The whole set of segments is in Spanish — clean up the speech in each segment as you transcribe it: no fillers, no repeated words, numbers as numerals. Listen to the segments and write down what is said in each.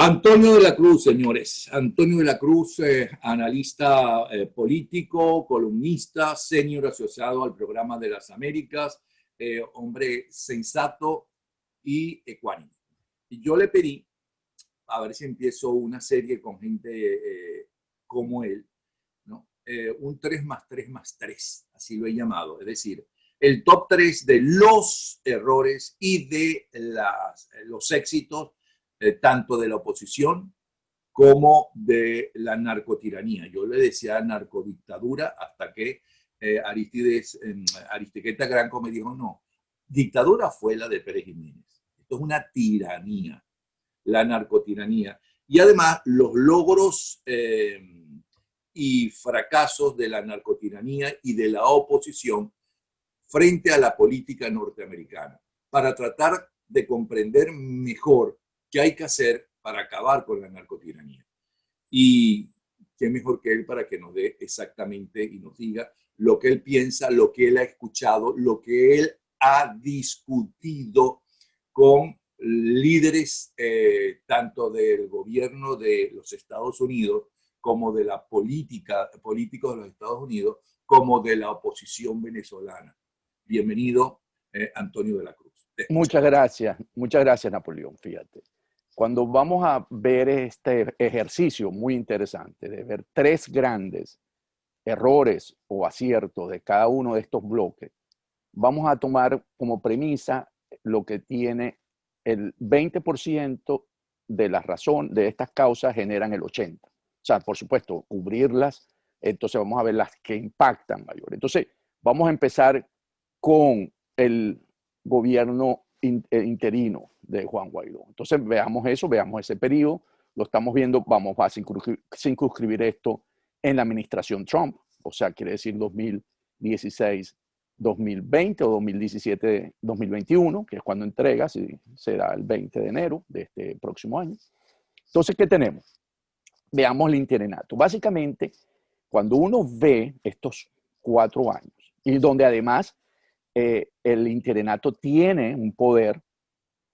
Antonio de la Cruz, señores. Antonio de la Cruz, analista político, columnista, senior asociado al programa de las Américas, hombre sensato y ecuánime. Y yo le pedí, a ver si empiezo una serie con gente como él, ¿no? Un 3 más 3 más 3, así lo he llamado. Es decir, el top 3 de los errores y de los éxitos tanto de la oposición como de la narcotiranía. Yo le decía narcodictadura hasta que Aristiqueta Granco me dijo, no, dictadura fue la de Pérez Jiménez. Esto es una tiranía, la narcotiranía. Y además los logros y fracasos de la narcotiranía y de la oposición frente a la política norteamericana, para tratar de comprender mejor qué hay que hacer para acabar con la narcotiranía. Y qué mejor que él para que nos dé exactamente y nos diga lo que él piensa, lo que él ha escuchado, lo que él ha discutido con líderes tanto del gobierno de los Estados Unidos como de la políticos de los Estados Unidos, como de la oposición venezolana. Bienvenido, Antonio de la Cruz. Muchas gracias, Napoleón. Fíjate, cuando vamos a ver este ejercicio muy interesante de ver tres grandes errores o aciertos de cada uno de estos bloques, vamos a tomar como premisa lo que tiene el 20% de la razón de estas causas generan el 80%. O sea, por supuesto, cubrirlas, entonces vamos a ver las que impactan mayor. Entonces, vamos a empezar con el gobierno interino de Juan Guaidó. Entonces, veamos eso, veamos ese periodo, lo estamos viendo, vamos a circunscribir esto en la administración Trump, o sea, quiere decir 2016, 2020 o 2017, 2021, que es cuando entrega, si será el 20 de enero de este próximo año. Entonces, ¿qué tenemos? Veamos el interinato. Básicamente, cuando uno ve estos 4 años, y donde además el interinato tiene un poder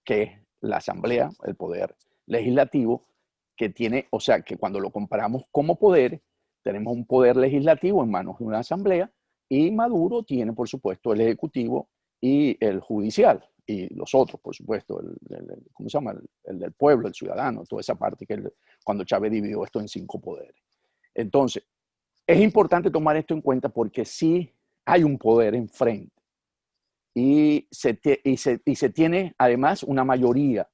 que es la asamblea, el poder legislativo, que tiene, o sea, que cuando lo comparamos como poder, tenemos un poder legislativo en manos de una asamblea y Maduro tiene, por supuesto, el ejecutivo y el judicial y los otros, por supuesto, ¿cómo se llama? El del pueblo, el ciudadano, toda esa parte que cuando Chávez dividió esto en 5 poderes. Entonces, es importante tomar esto en cuenta porque sí hay un poder enfrente y se tiene además una mayoría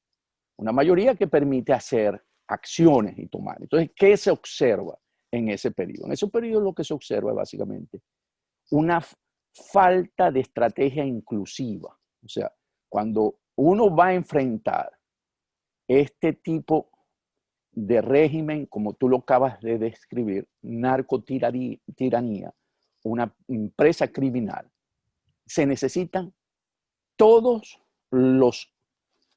que permite hacer acciones y tomar. Entonces, ¿qué se observa en ese periodo? En ese periodo lo que se observa es básicamente una falta de estrategia inclusiva. O sea, cuando uno va a enfrentar este tipo de régimen, como tú lo acabas de describir, narcotiranía, una empresa criminal, se necesitan todos los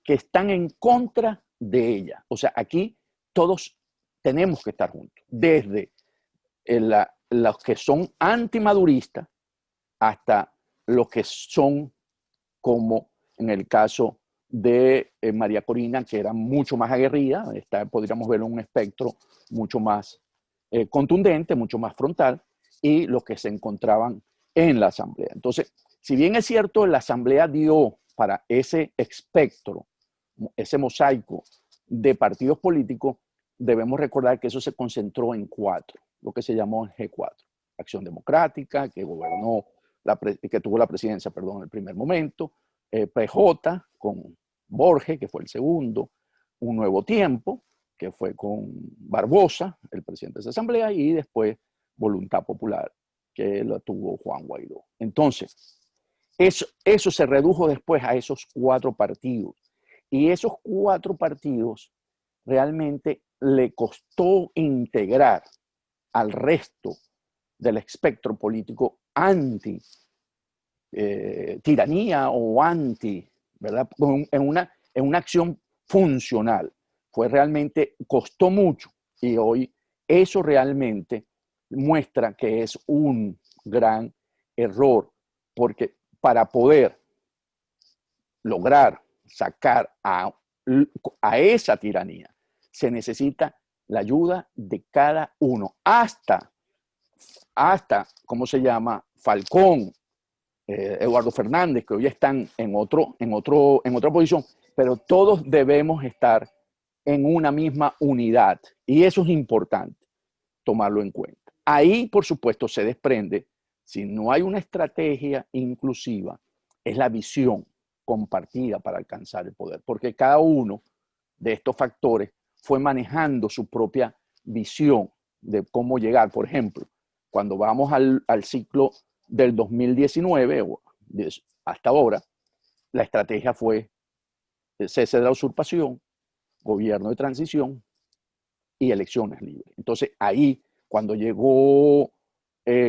que están en contra de ella. O sea, aquí todos tenemos que estar juntos, desde los que son antimaduristas hasta los que son, como en el caso de María Corina, que era mucho más aguerrida, podríamos verlo en un espectro mucho más contundente, mucho más frontal, y los que se encontraban en la asamblea. Entonces, si bien es cierto, la asamblea dio para ese espectro, ese mosaico de partidos políticos, debemos recordar que eso se concentró en 4, lo que se llamó G4. Acción Democrática, que gobernó, que tuvo la presidencia, perdón, en el primer momento, PJ con Borges, que fue el segundo, Un Nuevo Tiempo, que fue con Barbosa, el presidente de esa asamblea, y después Voluntad Popular, que lo tuvo Juan Guaidó. Entonces, eso se redujo después a esos 4 partidos. Y esos 4 partidos realmente le costó integrar al resto del espectro político anti tiranía o anti, ¿verdad? En una acción funcional. Fue realmente, costó mucho y hoy eso realmente muestra que es un gran error, porque para poder lograr sacar a esa tiranía se necesita la ayuda de cada uno, hasta, ¿cómo se llama? Falcón, Eduardo Fernández, que hoy están en otra posición, pero todos debemos estar en una misma unidad y eso es importante tomarlo en cuenta. Ahí, por supuesto, se desprende, si no hay una estrategia inclusiva, es la visión compartida para alcanzar el poder, porque cada uno de estos factores fue manejando su propia visión de cómo llegar. Por ejemplo, cuando vamos al ciclo del 2019 hasta ahora, la estrategia fue el cese de la usurpación, gobierno de transición y elecciones libres. Entonces ahí, cuando llegó,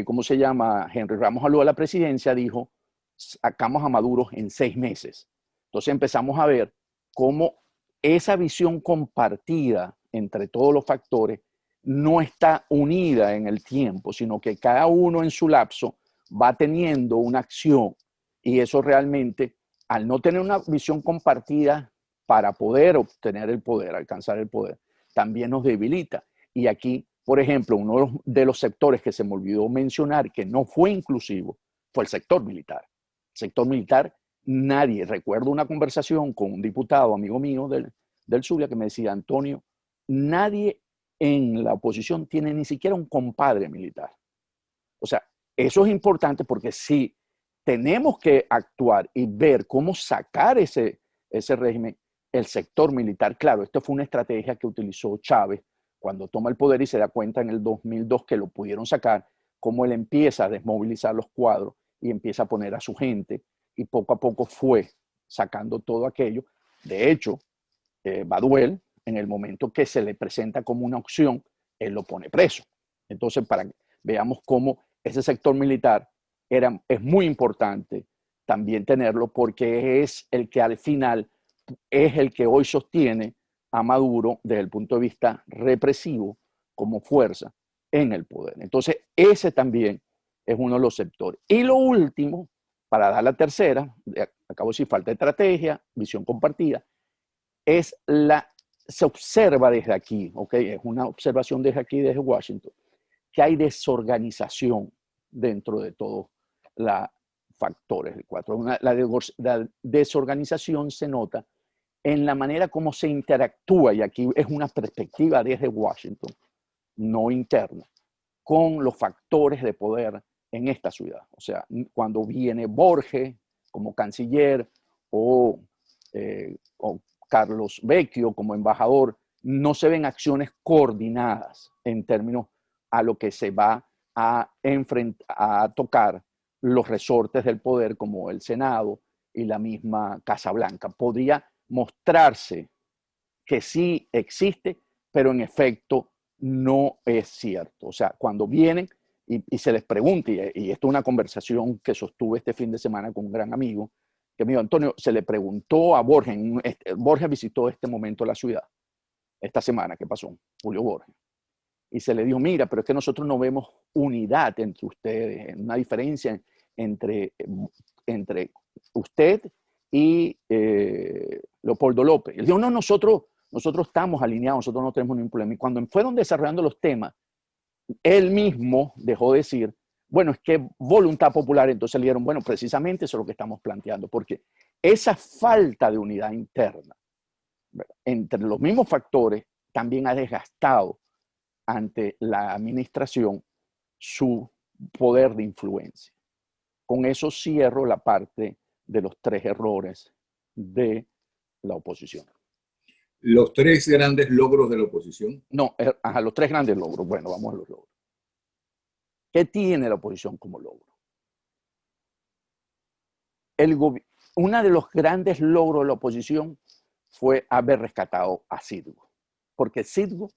¿cómo se llama? Henry Ramos Alú a la presidencia, dijo, sacamos a Maduro en 6 meses. Entonces empezamos a ver cómo esa visión compartida entre todos los factores no está unida en el tiempo, sino que cada uno en su lapso va teniendo una acción y eso realmente, al no tener una visión compartida para poder obtener el poder, alcanzar el poder, también nos debilita. Y aquí, por ejemplo, uno de los sectores que se me olvidó mencionar que no fue inclusivo fue el sector militar. El sector militar, nadie, recuerdo una conversación con un diputado, amigo mío del Zulia, que me decía, Antonio, nadie en la oposición tiene ni siquiera un compadre militar. O sea, eso es importante porque si tenemos que actuar y ver cómo sacar ese régimen, el sector militar, claro, esto fue una estrategia que utilizó Chávez cuando toma el poder y se da cuenta en el 2002 que lo pudieron sacar, cómo él empieza a desmovilizar los cuadros y empieza a poner a su gente y poco a poco fue sacando todo aquello. De hecho, Baduel, en el momento que se le presenta como una opción, él lo pone preso. Entonces, para que veamos cómo ese sector militar es muy importante también tenerlo porque es el que al final es el que hoy sostiene a Maduro desde el punto de vista represivo como fuerza en el poder. Entonces, ese también es uno de los sectores. Y lo último, para dar la tercera, acabo de decir falta de estrategia, visión compartida, es se observa desde aquí, ¿ok? Es una observación desde aquí, desde Washington, que hay desorganización dentro de todos los factores del cuatro. La desorganización se nota en la manera como se interactúa, y aquí es una perspectiva desde Washington, no interna, con los factores de poder en esta ciudad. O sea, cuando viene Borges como canciller o Carlos Vecchio como embajador, no se ven acciones coordinadas en términos a lo que se va a tocar los resortes del poder como el Senado y la misma Casa Blanca. Podría mostrarse que sí existe, pero en efecto no es cierto. O sea, cuando vienen y se les pregunta, y esto es una conversación que sostuve este fin de semana con un gran amigo, que me dijo, Antonio, se le preguntó a Borges, Borges visitó este momento la ciudad, esta semana que pasó, Julio Borges, y se le dijo, mira, pero es que nosotros no vemos unidad entre ustedes, una diferencia entre usted y Leopoldo López. Él dijo, no, nosotros estamos alineados, nosotros no tenemos ningún problema. Y cuando fueron desarrollando los temas, él mismo dejó de decir, bueno, es que voluntad popular, entonces le dieron, bueno, precisamente eso es lo que estamos planteando, porque esa falta de unidad interna, ¿verdad?, entre los mismos factores, también ha desgastado ante la administración su poder de influencia. Con eso cierro la parte de los 3 errores de la oposición. Los 3 grandes logros de la oposición. No, los 3 grandes logros. Bueno, vamos a los logros. ¿Qué tiene la oposición como logro? Uno de los grandes logros de la oposición fue haber rescatado a Citgo, porque Citgo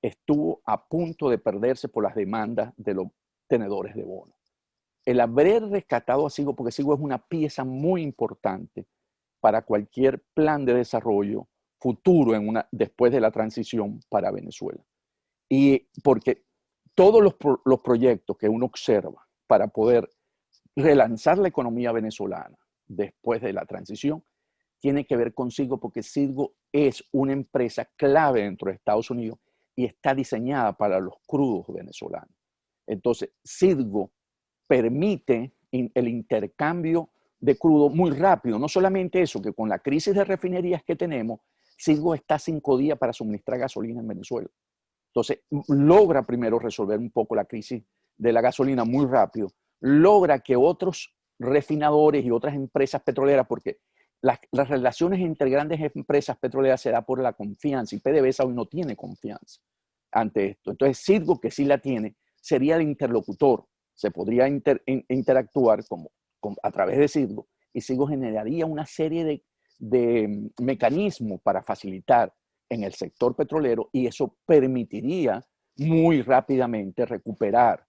estuvo a punto de perderse por las demandas de los tenedores de bonos. El haber rescatado a Citgo, porque Citgo es una pieza muy importante para cualquier plan de desarrollo futuro después de la transición para Venezuela. Y porque todos los proyectos que uno observa para poder relanzar la economía venezolana después de la transición tiene que ver con Citgo porque Citgo es una empresa clave dentro de Estados Unidos y está diseñada para los crudos venezolanos. Entonces, Citgo permite el intercambio de crudo muy rápido. No solamente eso, que con la crisis de refinerías que tenemos, Citgo está 5 días para suministrar gasolina en Venezuela. Entonces, logra primero resolver un poco la crisis de la gasolina muy rápido. Logra que otros refinadores y otras empresas petroleras, porque las relaciones entre grandes empresas petroleras se da por la confianza y PDVSA hoy no tiene confianza ante esto. Entonces, Citgo, que sí la tiene, sería el interlocutor. Se podría interactuar a través de Citgo y Citgo generaría una serie de mecanismos para facilitar en el sector petrolero y eso permitiría muy rápidamente recuperar,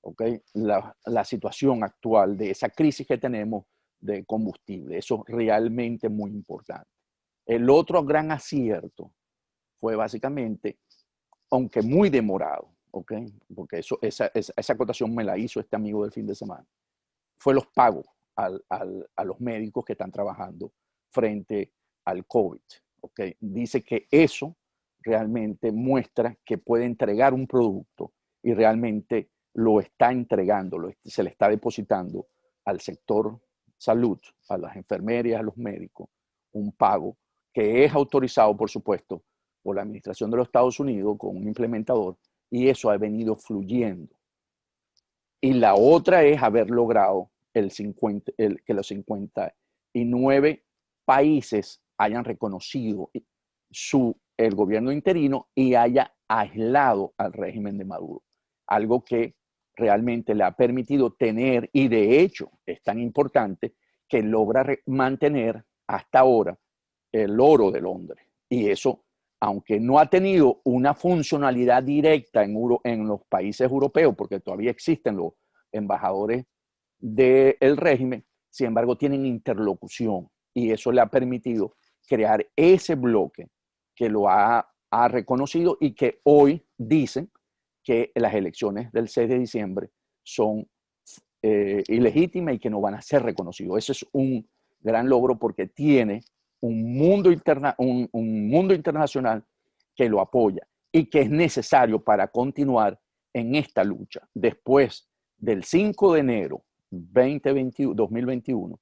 ¿okay?, la situación actual de esa crisis que tenemos de combustible. Eso es realmente muy importante. El otro gran acierto fue básicamente, aunque muy demorado, ¿okay?, porque esa acotación me la hizo este amigo del fin de semana, fue los pagos a los médicos que están trabajando frente al COVID. ¿Okay? Dice que eso realmente muestra que puede entregar un producto y realmente lo está entregando, se le está depositando al sector salud, a las enfermeras, a los médicos, un pago que es autorizado, por supuesto, por la Administración de los Estados Unidos con un implementador y eso ha venido fluyendo. Y la otra es haber logrado que los 59 países hayan reconocido el gobierno interino y haya aislado al régimen de Maduro. Algo que realmente le ha permitido tener, y de hecho es tan importante, que logra mantener hasta ahora el oro de Londres. Y eso, aunque no ha tenido una funcionalidad directa en los países europeos, porque todavía existen los embajadores del régimen, sin embargo tienen interlocución y eso le ha permitido crear ese bloque que lo ha reconocido y que hoy dicen que las elecciones del 6 de diciembre son ilegítimas y que no van a ser reconocidos. Ese es un gran logro porque tiene un mundo internacional que lo apoya y que es necesario para continuar en esta lucha. Después del 5 de enero 2021,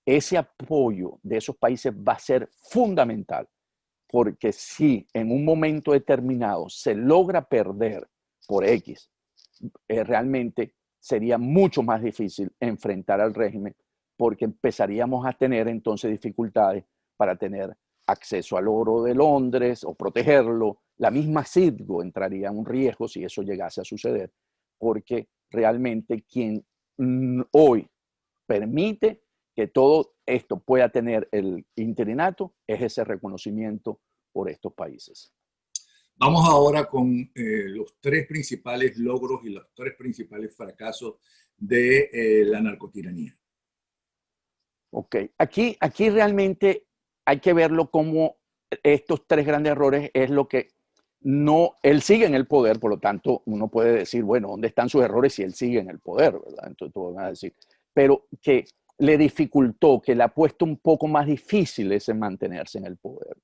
ese apoyo de esos países va a ser fundamental, porque si en un momento determinado se logra perder por X, realmente sería mucho más difícil enfrentar al régimen, porque empezaríamos a tener entonces dificultades para tener acceso al oro de Londres o protegerlo. La misma Citgo entraría en un riesgo si eso llegase a suceder, porque realmente quien hoy permite que todo esto pueda tener el interinato es ese reconocimiento por estos países. Vamos ahora con los 3 principales logros y los 3 principales fracasos de la narcotiranía. Ok, aquí realmente hay que verlo como estos 3 grandes errores es lo que no, él sigue en el poder, por lo tanto uno puede decir, bueno, ¿dónde están sus errores si él sigue en el poder? ¿Verdad? Entonces tú vas a decir, pero que le dificultó, que le ha puesto un poco más difícil ese mantenerse en el poder.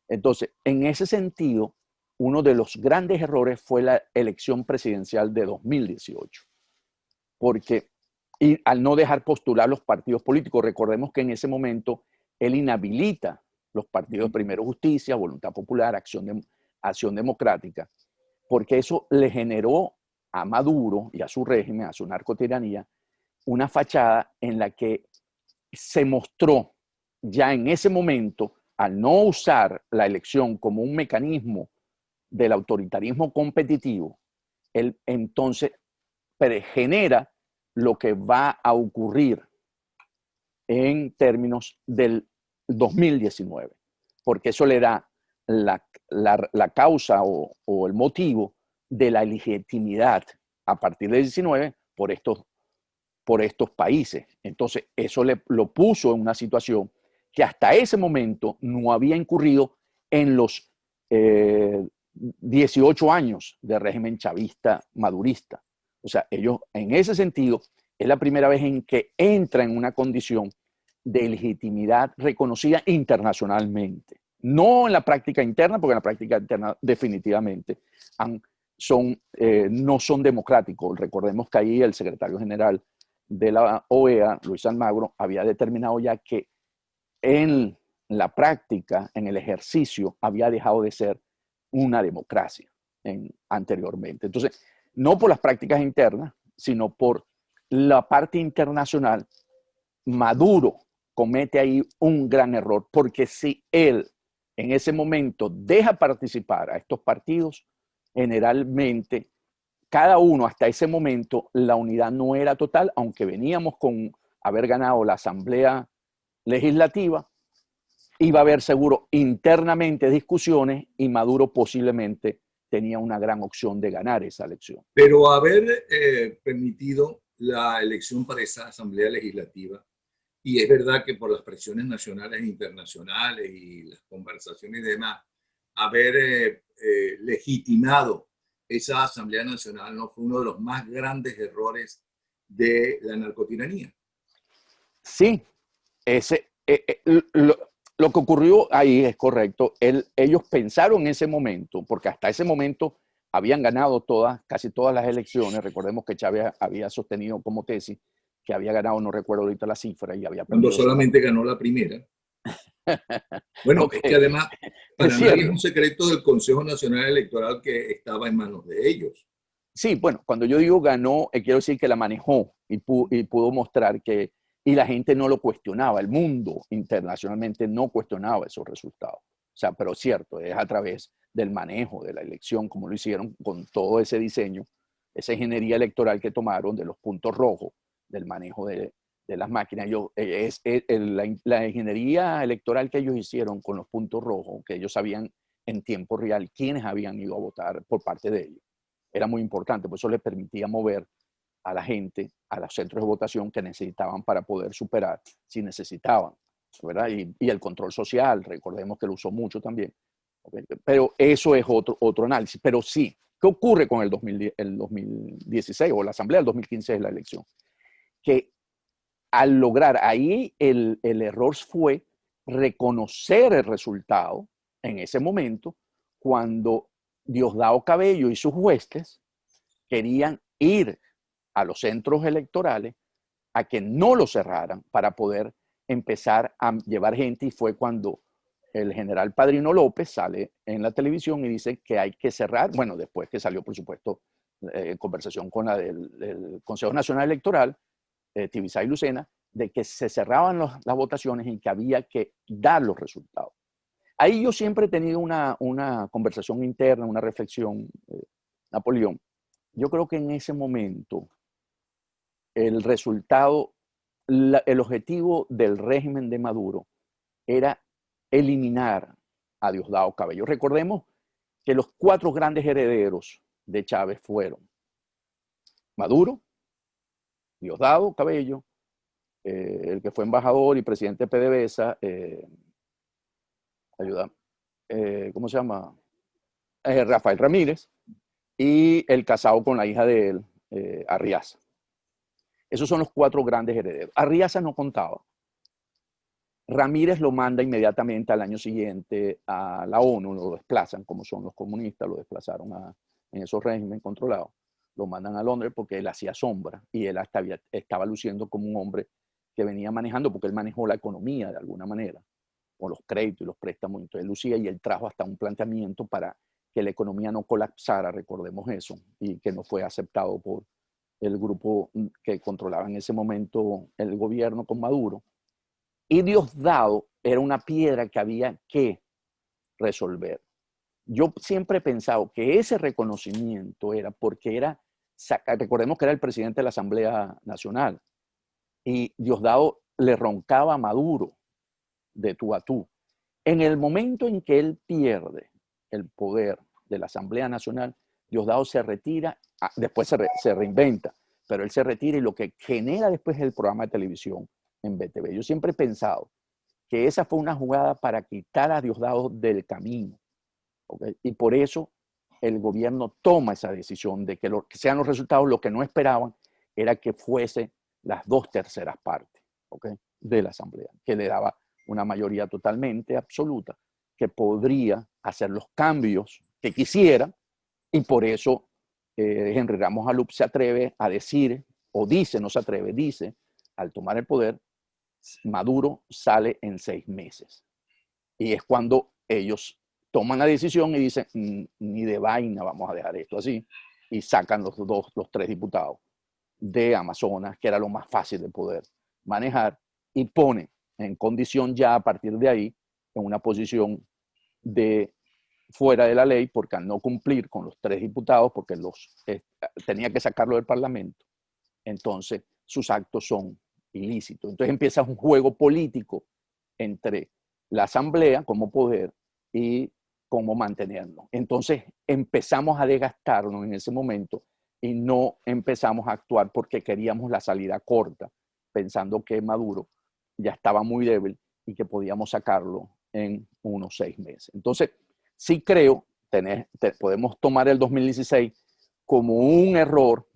Entonces, en ese sentido, uno de los grandes errores fue la elección presidencial de 2018, porque y al no dejar postular los partidos políticos, recordemos que en ese momento él inhabilita los partidos Primero Justicia, Voluntad Popular, Acción Democrática, porque eso le generó a Maduro y a su régimen, a su narcotiranía, una fachada en la que se mostró ya en ese momento, al no usar la elección como un mecanismo del autoritarismo competitivo, él entonces genera lo que va a ocurrir en términos del 2019, porque eso le da la causa o el motivo de la legitimidad a partir del 19 por estos países. Entonces, eso lo puso en una situación que hasta ese momento no había incurrido en los 18 años de régimen chavista madurista. O sea, ellos en ese sentido es la primera vez en que entra en una condición de legitimidad reconocida internacionalmente. No en la práctica interna, porque en la práctica interna definitivamente no son democráticos. Recordemos que ahí el secretario general de la OEA, Luis Almagro, había determinado ya que en la práctica, en el ejercicio, había dejado de ser una democracia anteriormente. Entonces, no por las prácticas internas, sino por la parte internacional, Maduro comete ahí un gran error, porque si él en ese momento deja participar a estos partidos, generalmente cada uno hasta ese momento la unidad no era total, aunque veníamos con haber ganado la Asamblea Legislativa, iba a haber seguro internamente discusiones y Maduro posiblemente tenía una gran opción de ganar esa elección. Pero haber permitido la elección para esa Asamblea Legislativa, y es verdad que por las presiones nacionales e internacionales y las conversaciones y demás, haber legitimado esa Asamblea Nacional no fue uno de los más grandes errores de la narcotiranía. Sí, lo que ocurrió ahí es correcto. Ellos pensaron en ese momento, porque hasta ese momento habían ganado casi todas las elecciones. Recordemos que Chávez había sostenido como tesis que había ganado, no recuerdo ahorita la cifra, y había Cuando perdido solamente ganó la primera. Bueno, okay. Es que además, para es nadie es un secreto del Consejo Nacional Electoral que estaba en manos de ellos. Sí, bueno, cuando yo digo ganó, quiero decir que la manejó y pudo mostrar que, y la gente no lo cuestionaba, el mundo internacionalmente no cuestionaba esos resultados. O sea, pero es cierto, es a través del manejo de la elección, como lo hicieron con todo ese diseño, esa ingeniería electoral que tomaron de los puntos rojos, del manejo de las máquinas. La ingeniería electoral que ellos hicieron con los puntos rojos, que ellos sabían en tiempo real quiénes habían ido a votar por parte de ellos, era muy importante, por eso les permitía mover a la gente a los centros de votación que necesitaban para poder superar si necesitaban, ¿verdad? Y el control social, recordemos que lo usó mucho también. ¿Okay? Pero eso es otro análisis. Pero sí, ¿qué ocurre con el 2016 o la Asamblea del 2015 de la elección? Que al lograr ahí el error fue reconocer el resultado en ese momento cuando Diosdado Cabello y sus huestes querían ir a los centros electorales a que no lo cerraran para poder empezar a llevar gente, y fue cuando el general Padrino López sale en la televisión y dice que hay que cerrar, bueno, después que salió, por supuesto, conversación con la del Consejo Nacional Electoral, Tibisay y Lucena, de que se cerraban las votaciones y que había que dar los resultados. Ahí yo siempre he tenido una conversación interna, una reflexión, Napoleón. Yo creo que en ese momento el resultado, el objetivo del régimen de Maduro era eliminar a Diosdado Cabello. Recordemos que los 4 grandes herederos de Chávez fueron Maduro, Diosdado Cabello, el que fue embajador y presidente de PDVSA, ¿cómo se llama? Rafael Ramírez, y el casado con la hija de él, Arriaza. Esos son los 4 grandes herederos. Arriaza no contaba. Ramírez lo manda inmediatamente al año siguiente a la ONU, lo desplazan, como son los comunistas, lo desplazaron en esos regímenes controlados. Lo mandan a Londres porque él hacía sombra y él hasta estaba luciendo como un hombre que venía manejando, porque él manejó la economía de alguna manera, con los créditos y los préstamos. Entonces él lucía y él trajo hasta un planteamiento para que la economía no colapsara, recordemos eso, y que no fue aceptado por el grupo que controlaba en ese momento el gobierno con Maduro. Y Diosdado era una piedra que había que resolver. Yo siempre he pensado que ese reconocimiento era porque recordemos que era el presidente de la Asamblea Nacional, y Diosdado le roncaba a Maduro de tú a tú. En el momento en que él pierde el poder de la Asamblea Nacional, Diosdado se retira, después se reinventa, pero él se retira y lo que genera después es el programa de televisión en BTV. Yo siempre he pensado que esa fue una jugada para quitar a Diosdado del camino, ¿okay? Y por eso el gobierno toma esa decisión de que sean los resultados. Lo que no esperaban era que fuese las 2/3 partes, ¿okay? de la Asamblea, que le daba una mayoría totalmente absoluta, que podría hacer los cambios que quisiera, y por eso Henry Ramos Alup se atreve a decir, o dice, no se atreve, dice, al tomar el poder, Maduro sale en 6 meses. Y es cuando ellos toman la decisión y dicen, ni de vaina vamos a dejar esto así, y sacan los 3 diputados de Amazonas, que era lo más fácil de poder manejar, y pone en condición ya a partir de ahí, en una posición de fuera de la ley, porque al no cumplir con los 3 diputados, porque tenía que sacarlo del Parlamento, entonces sus actos son ilícitos. Entonces empieza un juego político entre la Asamblea como poder y cómo mantenernos. Entonces empezamos a desgastarnos en ese momento y no empezamos a actuar porque queríamos la salida corta, pensando que Maduro ya estaba muy débil y que podíamos sacarlo en unos 6 meses. Entonces, sí creo, podemos tomar el 2016 como un error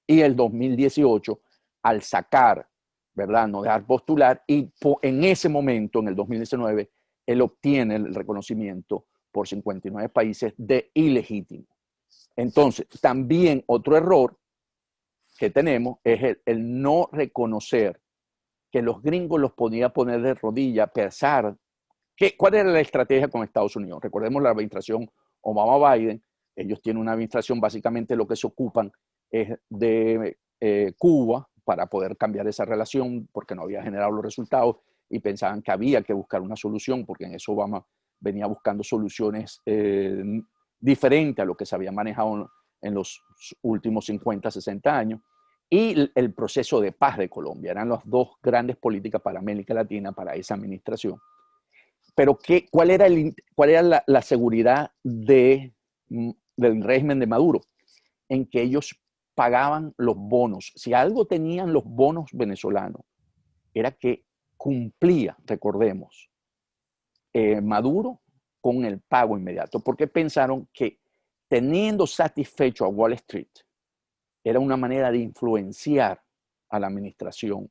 y el 2018 al sacar, ¿verdad? No dejar postular, y en ese momento, en el 2019, él obtiene el reconocimiento por 59 países de ilegítimo. Entonces, también otro error que tenemos es el no reconocer que los gringos los podía poner de rodilla a pesar ¿cuál era la estrategia con Estados Unidos? Recordemos la administración Obama-Biden. Ellos tienen una administración, básicamente lo que se ocupan es de Cuba para poder cambiar esa relación porque no había generado los resultados y pensaban que había que buscar una solución porque en eso Obama venía buscando soluciones diferentes a lo que se había manejado en los últimos 50, 60 años. Y el proceso de paz de Colombia. Eran las 2 grandes políticas para América Latina, para esa administración. Pero ¿cuál era la seguridad del régimen de Maduro? En que ellos pagaban los bonos. Si algo tenían los bonos venezolanos, era que cumplía, recordemos, Maduro con el pago inmediato, porque pensaron que teniendo satisfecho a Wall Street, era una manera de influenciar a la administración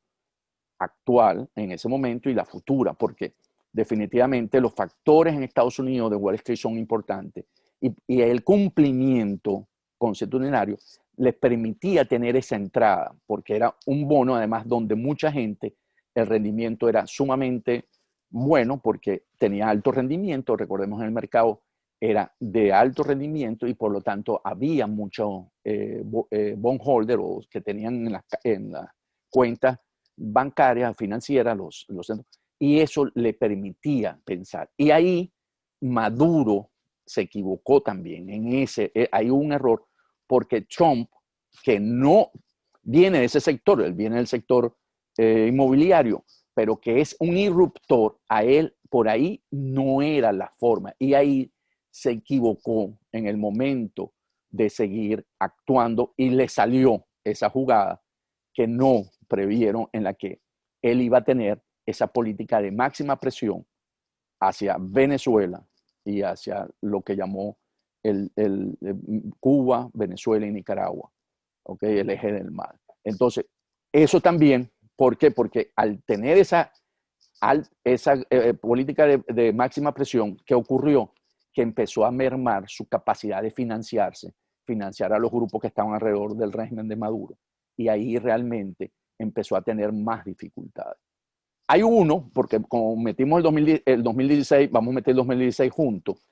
actual en ese momento y la futura, porque definitivamente los factores en Estados Unidos de Wall Street son importantes y el cumplimiento consuetudinario les permitía tener esa entrada, porque era un bono además donde mucha gente, el rendimiento era sumamente bueno porque tenía alto rendimiento, recordemos en el mercado era de alto rendimiento y por lo tanto había muchos bondholders que tenían en la cuentas bancarias, financieras, y eso le permitía pensar. Y ahí Maduro se equivocó también, hay un error, porque Trump, que no viene de ese sector, él viene del sector inmobiliario, pero que es un irruptor, a él por ahí no era la forma, y ahí se equivocó en el momento de seguir actuando y le salió esa jugada que no previeron, en la que él iba a tener esa política de máxima presión hacia Venezuela y hacia lo que llamó Cuba, Venezuela y Nicaragua, ¿okay? El eje del mal. Entonces, eso también, ¿por qué? Porque al tener esa política de máxima presión, ¿qué ocurrió? Que empezó a mermar su capacidad de financiar a los grupos que estaban alrededor del régimen de Maduro. Y ahí realmente empezó a tener más dificultades. Hay uno, porque como metimos el 2016, vamos a meter el 2016 juntos,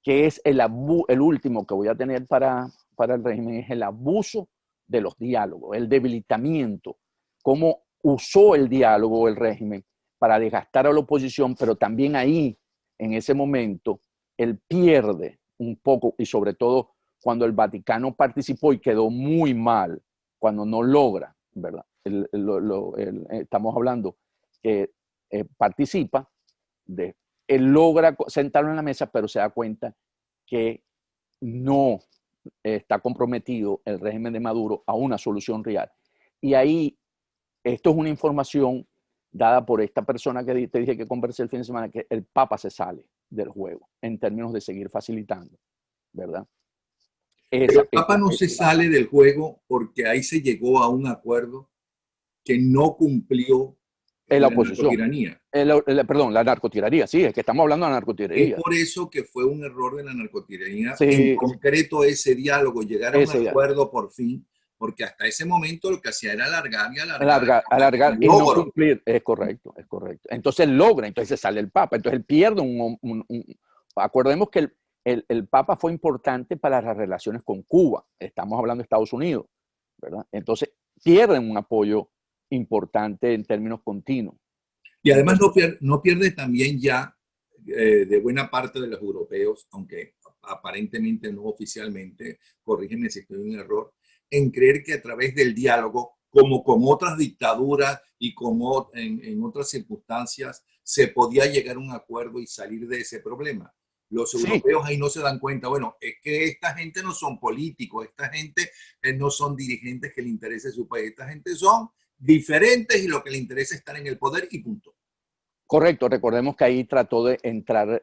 que es el último que voy a tener para el régimen, es el abuso de los diálogos, el debilitamiento, cómo usó el diálogo el régimen para desgastar a la oposición, pero también ahí, en ese momento, él pierde un poco, y sobre todo cuando el Vaticano participó y quedó muy mal, cuando no logra, ¿verdad? Estamos hablando que participa, él logra sentarlo en la mesa, pero se da cuenta que no está comprometido el régimen de Maduro a una solución real. Y ahí, esto es una información dada por esta persona que te dije que conversé el fin de semana, que el Papa se sale del juego en términos de seguir facilitando, ¿verdad? Pero el Papa no se sale del juego porque ahí se llegó a un acuerdo que no cumplió en la la oposición. narcotiranía. Perdón, la narcotiranía, sí, es que estamos hablando de Es narcotiranía. por eso que fue un error de la narcotiranía, en Sí, concreto ese diálogo, llegar a un ese ya. acuerdo por fin, porque hasta ese momento lo que hacía era alargar y alargar Alargar, hasta que alargar un y no logro. cumplir. Es correcto, es correcto. Entonces logra, entonces sale el Papa, entonces él pierde acordemos que el Papa fue importante para las relaciones con Cuba. Estamos hablando de Estados Unidos, ¿verdad? Entonces pierden un apoyo importante en términos continuos. Y además Entonces, no pierde también ya de buena parte de los europeos, aunque aparentemente no oficialmente, corrígeme si estoy en un error, en creer que a través del diálogo, como con otras dictaduras y como en otras circunstancias, se podía llegar a un acuerdo y salir de ese problema. Los sí, europeos ahí no se dan cuenta, bueno, es que esta gente no son políticos, esta gente no son dirigentes que le interese su país, esta gente son diferentes y lo que le interesa es estar en el poder y punto. correcto. Recordemos que ahí trató de entrar,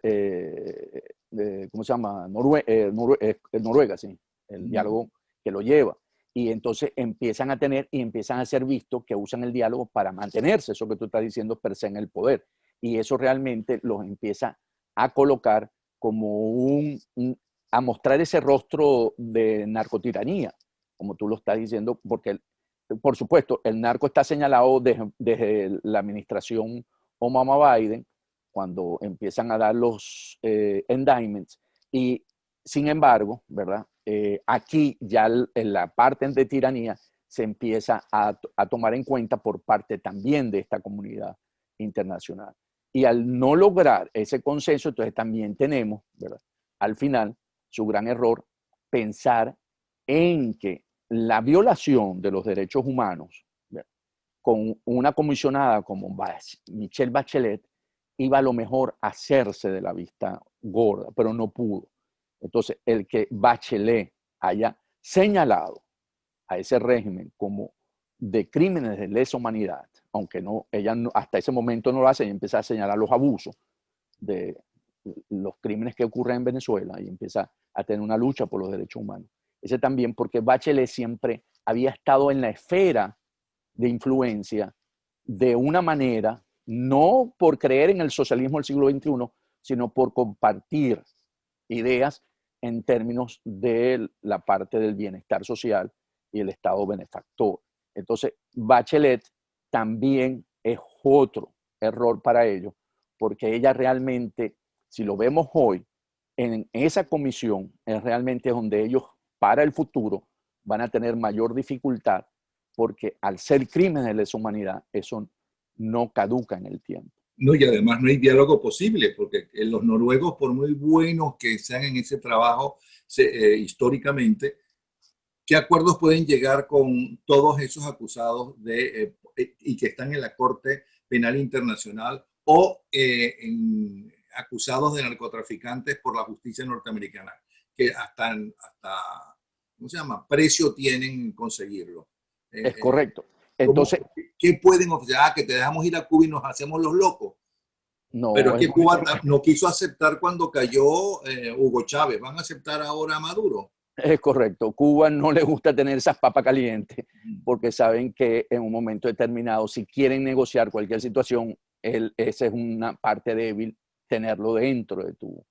¿cómo se llama? Noruega, sí, el diálogo que lo lleva. Y entonces empiezan a tener y empiezan a ser vistos que usan el diálogo para mantenerse, eso que tú estás diciendo, per se en el poder. Y eso realmente los empieza a colocar como a mostrar ese rostro de narcotiranía, como tú lo estás diciendo, porque, por supuesto, el narco está señalado desde la administración Obama-Biden, cuando empiezan a dar los indictments. Y sin embargo, ¿verdad? Aquí ya en la parte de tiranía se empieza a tomar en cuenta por parte también de esta comunidad internacional. Y al no lograr ese consenso, entonces también tenemos, ¿verdad? Al final, su gran error, pensar en que la violación de los derechos humanos, ¿verdad?, con una comisionada como Michelle Bachelet, iba a lo mejor a hacerse de la vista gorda, pero no pudo. Entonces, el que Bachelet haya señalado a ese régimen como de crímenes de lesa humanidad, aunque no, ella no, hasta ese momento no lo hace, y empieza a señalar los abusos de los crímenes que ocurren en Venezuela y empieza a tener una lucha por los derechos humanos. Ese también porque Bachelet siempre había estado en la esfera de influencia de una manera, no por creer en el socialismo del siglo XXI, sino por compartir ideas en términos de la parte del bienestar social y el Estado benefactor. Entonces, Bachelet también es otro error para ellos, porque ella realmente, si lo vemos hoy, en esa comisión es realmente donde ellos para el futuro van a tener mayor dificultad, porque al ser crímenes de lesa humanidad, eso no caduca en el tiempo. No, y además no hay diálogo posible, porque los noruegos, por muy buenos que sean en ese trabajo históricamente, ¿qué acuerdos pueden llegar con todos esos acusados y que están en la Corte Penal Internacional o acusados de narcotraficantes por la justicia norteamericana, que hasta ¿cómo se llama?, precio tienen conseguirlo? Es Eh, correcto. ¿Cómo, Entonces, ¿Qué pueden ofrecer? Ah, que te dejamos ir a Cuba y nos hacemos los locos. Pero no, es que Cuba no quiso aceptar cuando cayó Hugo Chávez. ¿Van a aceptar ahora a Maduro? es correcto. Cuba no le gusta tener esas papas calientes porque saben que en un momento determinado, si quieren negociar cualquier situación, esa es una parte débil, tenerlo dentro de tu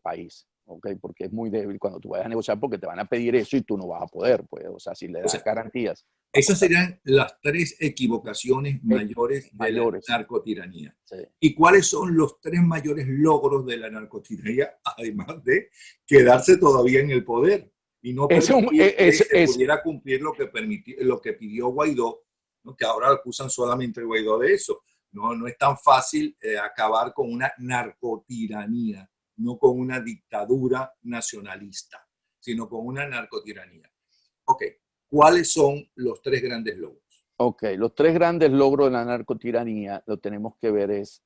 país. ¿Okay? Porque es muy débil cuando tú vayas a negociar porque te van a pedir eso y tú no vas a poder. Pues, o sea, si le O das sea, garantías, va a esas costar serían las tres equivocaciones mayores de la mayores. narcotiranía. Sí. ¿Y cuáles son los tres mayores logros de la narcotiranía, además de quedarse todavía en el poder y no permitir que se pudiera cumplir lo que pidió Guaidó, ¿no?, que ahora acusan solamente a Guaidó de eso? No, no es tan fácil acabar con una narcotiranía, no con una dictadura nacionalista, sino con una narcotiranía. Ok, ¿cuáles son los tres grandes logros? Ok, los tres grandes logros de la narcotiranía, lo tenemos que ver, es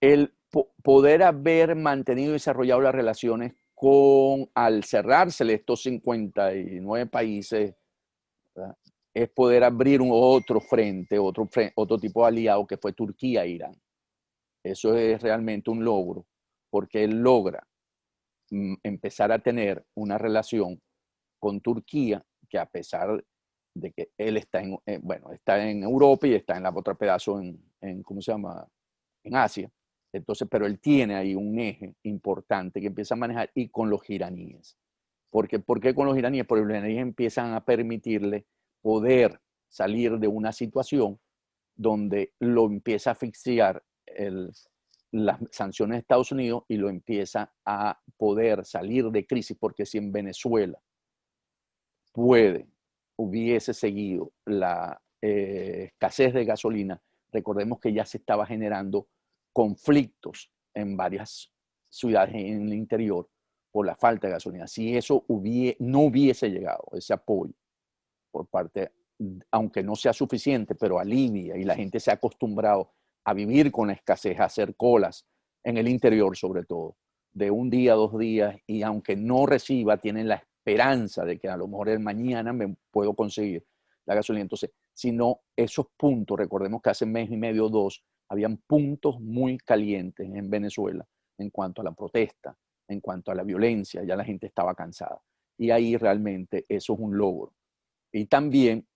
el poder haber mantenido y desarrollado las relaciones con, al cerrársele estos 59 países, ¿verdad?, es poder abrir otro frente, otro tipo de aliado que fue Turquía e Irán. Eso es realmente un logro, porque él logra empezar a tener una relación con Turquía que, a pesar de que él está bueno, está en Europa y está en la otra pedazo ¿cómo se llama? En Asia. Entonces, pero él tiene ahí un eje importante que empieza a manejar y con los iraníes. ¿Por qué con los iraníes? Porque los iraníes empiezan a permitirle poder salir de una situación donde lo empieza a asfixiar las sanciones de Estados Unidos y lo empieza a poder salir de crisis, porque si en Venezuela hubiese seguido la escasez de gasolina, recordemos que ya se estaba generando conflictos en varias ciudades en el interior por la falta de gasolina. Si eso no hubiese llegado, ese apoyo por parte, aunque no sea suficiente, pero alivia y la gente se ha acostumbrado a vivir con la escasez, a hacer colas en el interior sobre todo, de un día, 2 días, y aunque no reciba, tienen la esperanza de que a lo mejor el mañana me puedo conseguir la gasolina. Entonces, si no, esos puntos, recordemos que hace mes y medio, 2, habían puntos muy calientes en Venezuela en cuanto a la protesta, en cuanto a la violencia, ya la gente estaba cansada. Y ahí realmente eso es un logro. Y también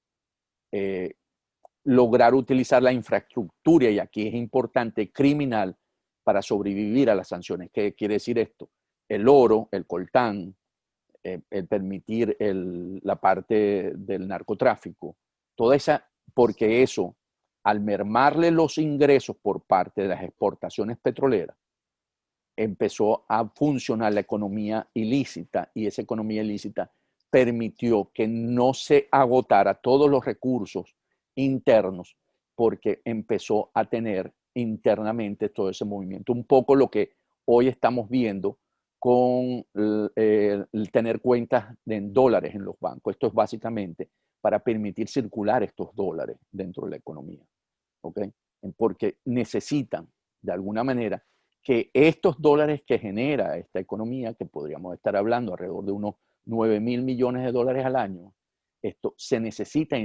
lograr utilizar la infraestructura, y aquí es importante, criminal, para sobrevivir a las sanciones. ¿Qué quiere decir esto? El oro, el coltán, el permitir la parte del narcotráfico, toda esa, porque eso, al mermarle los ingresos por parte de las exportaciones petroleras, empezó a funcionar la economía ilícita, y esa economía ilícita permitió que no se agotara todos los recursos internos, porque empezó a tener internamente todo ese movimiento. Un poco lo que hoy estamos viendo con el tener cuentas en dólares en los bancos. Esto es básicamente para permitir circular estos dólares dentro de la economía, ¿ok? Porque necesitan, de alguna manera, que estos dólares que genera esta economía, que podríamos estar hablando alrededor de unos 9.000 millones de dólares al año, esto se necesita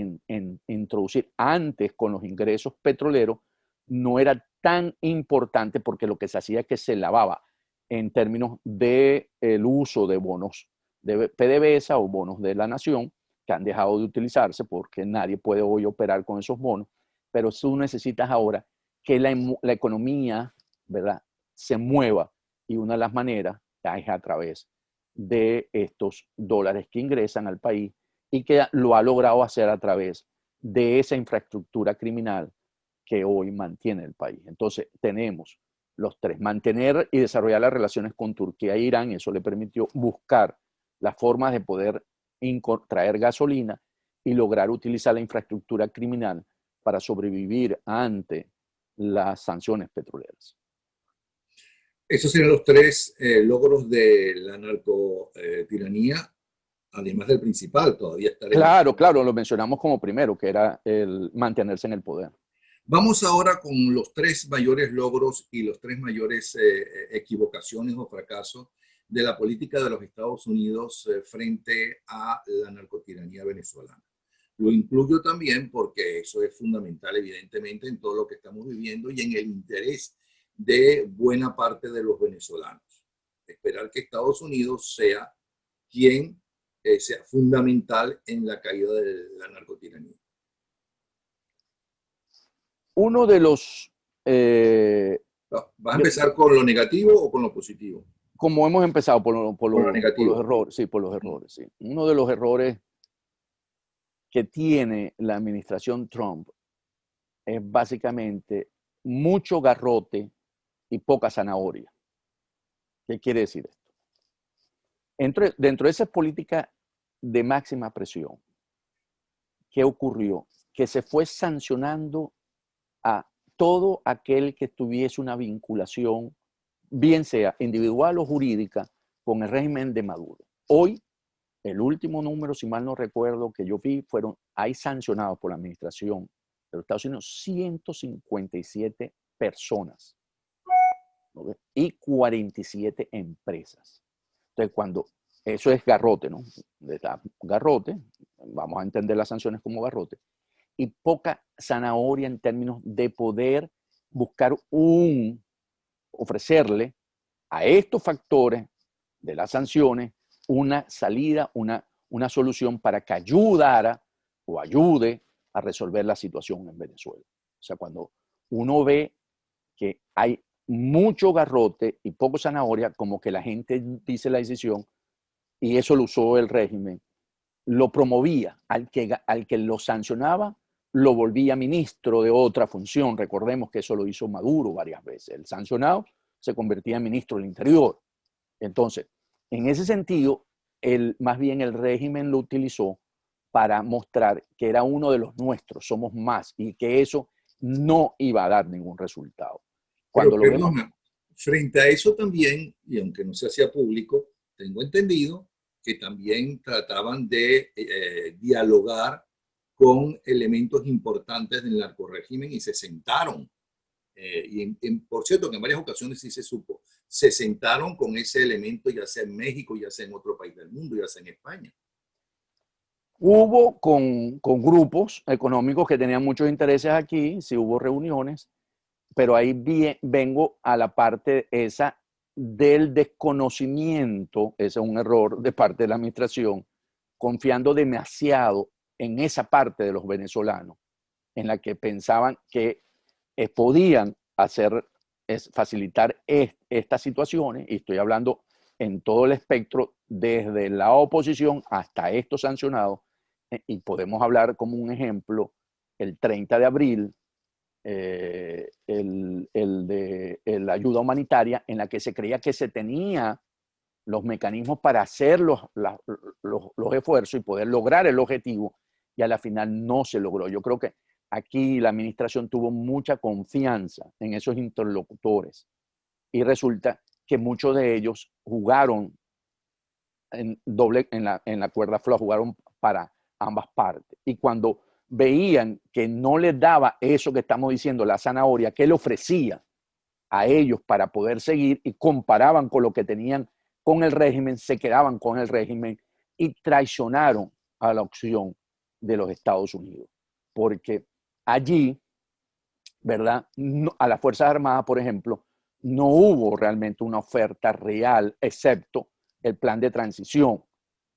introducir. Antes, con los ingresos petroleros, no era tan importante, porque lo que se hacía es que se lavaba en términos del uso de bonos de PDVSA o bonos de la nación, que han dejado de utilizarse porque nadie puede hoy operar con esos bonos. Pero tú necesitas ahora que la economía, ¿verdad?, se mueva, y una de las maneras es a través de estos dólares que ingresan al país, y que lo ha logrado hacer a través de esa infraestructura criminal que hoy mantiene el país. Entonces tenemos los tres: mantener y desarrollar las relaciones con Turquía e Irán. Eso le permitió buscar las formas de poder traer gasolina y lograr utilizar la infraestructura criminal para sobrevivir ante las sanciones petroleras. Esos serían los tres logros de la narcotiranía, además del principal, todavía estar en el Claro, poder. claro, lo mencionamos como primero, que era el mantenerse en el poder. Vamos ahora con los tres mayores logros y los tres mayores equivocaciones o fracasos de la política de los Estados Unidos frente a la narcotiranía venezolana. Lo incluyo también porque eso es fundamental, evidentemente, en todo lo que estamos viviendo y en el interés de buena parte de los venezolanos. Esperar que Estados Unidos sea quien sea fundamental en la caída de la narcotiranía. Uno de los... ¿Vas a empezar con lo negativo o con lo positivo? Como hemos empezado por Con lo los negativo. errores, sí, por los errores, sí. Uno de los errores que tiene la administración Trump es básicamente mucho garrote y poca zanahoria. ¿Qué quiere decir esto? Dentro de esa política de máxima presión, ¿qué ocurrió? Que se fue sancionando a todo aquel que tuviese una vinculación, bien sea individual o jurídica, con el régimen de Maduro. Hoy, el último número, si mal no recuerdo, que yo vi, hay sancionados por la administración de los Estados Unidos 157 personas, ¿no?, y 47 empresas. Entonces, cuando eso es garrote, ¿no? Garrote, vamos a entender las sanciones como garrote, y poca zanahoria en términos de poder buscar ofrecerle a estos factores de las sanciones una salida, una solución para que ayudara o ayude a resolver la situación en Venezuela. O sea, cuando uno ve que hay mucho garrote y poco zanahoria, como que la gente dice la decisión, y eso lo usó el régimen, lo promovía, al que lo sancionaba, lo volvía ministro de otra función. Recordemos que eso lo hizo Maduro varias veces. El sancionado se convertía en ministro del Interior. Entonces, en ese sentido, más bien el régimen lo utilizó para mostrar que era uno de los nuestros, somos más, y que eso no iba a dar ningún resultado. Cuando Pero lo vemos, perdona, frente a eso también, y aunque no se hacía público, tengo entendido que también trataban de dialogar con elementos importantes del narcorrégimen y se sentaron. Por cierto, que en varias ocasiones sí se supo, se sentaron con ese elemento, ya sea en México, ya sea en otro país del mundo, ya sea en España. hubo con grupos económicos que tenían muchos intereses aquí, sí hubo reuniones, pero ahí vengo a la parte esa del desconocimiento, ese es un error de parte de la administración, confiando demasiado en esa parte de los venezolanos, en la que pensaban que podían facilitar estas situaciones, y estoy hablando en todo el espectro, desde la oposición hasta estos sancionados, y podemos hablar como un ejemplo, el 30 de abril, la ayuda humanitaria, en la que se creía que se tenía los mecanismos para hacer los esfuerzos y poder lograr el objetivo, y a la final no se logró. Yo creo que aquí la administración tuvo mucha confianza en esos interlocutores y resulta que muchos de ellos jugaron en la cuerda floja, jugaron para ambas partes. Y cuando veían que no les daba eso que estamos diciendo, la zanahoria, que le ofrecía a ellos para poder seguir, y comparaban con lo que tenían con el régimen, se quedaban con el régimen y traicionaron a la opción de los Estados Unidos. Porque allí, ¿verdad? No, a las Fuerzas Armadas, por ejemplo, no hubo realmente una oferta real, excepto el plan de transición,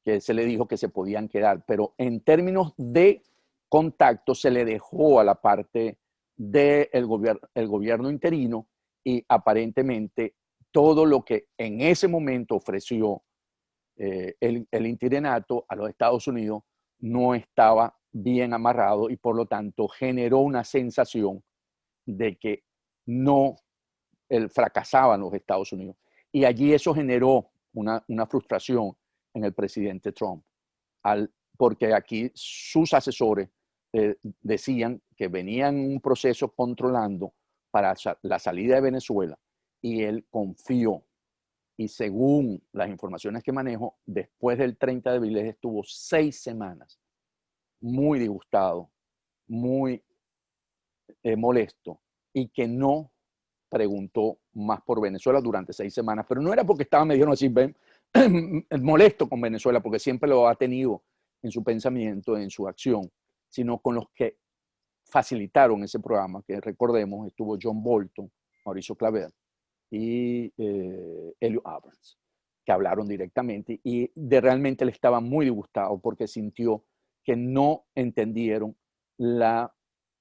que se le dijo que se podían quedar. Pero en términos de contacto, se le dejó a la parte del gobierno interino, y aparentemente todo lo que en ese momento ofreció el interinato a los Estados Unidos no estaba bien amarrado, y por lo tanto generó una sensación de que no fracasaban los Estados Unidos. Y allí eso generó una frustración en el presidente Trump, porque aquí sus asesores decían que venían un proceso controlando para la salida de Venezuela, y él confió. Y según las informaciones que manejo, después del 30 de abril estuvo 6 semanas muy disgustado, muy molesto, y que no preguntó más por Venezuela durante 6 semanas. Pero no era porque estaba medio así molesto con Venezuela, porque siempre lo ha tenido en su pensamiento, en su acción, sino con los que facilitaron ese programa, que recordemos estuvo John Bolton, Mauricio Claver y Elliot Abrams, que hablaron directamente, y realmente él estaba muy disgustado porque sintió que no entendieron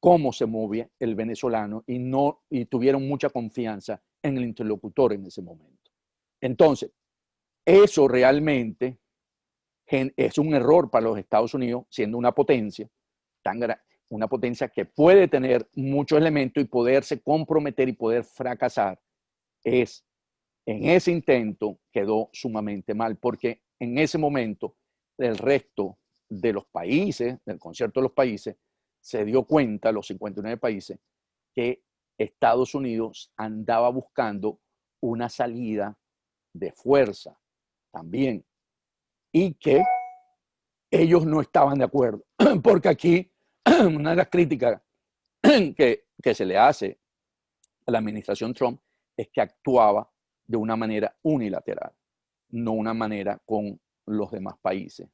cómo se movía el venezolano, y tuvieron mucha confianza en el interlocutor en ese momento. Entonces, eso realmente es un error para los Estados Unidos, siendo una potencia una potencia que puede tener muchos elementos y poderse comprometer y poder fracasar. En ese intento quedó sumamente mal, porque en ese momento el resto de los países, del concierto de los países, se dio cuenta, los 59 países, que Estados Unidos andaba buscando una salida de fuerza también, y que ellos no estaban de acuerdo, porque aquí una de las críticas que se le hace a la administración Trump es que actuaba de una manera unilateral, no una manera con los demás países,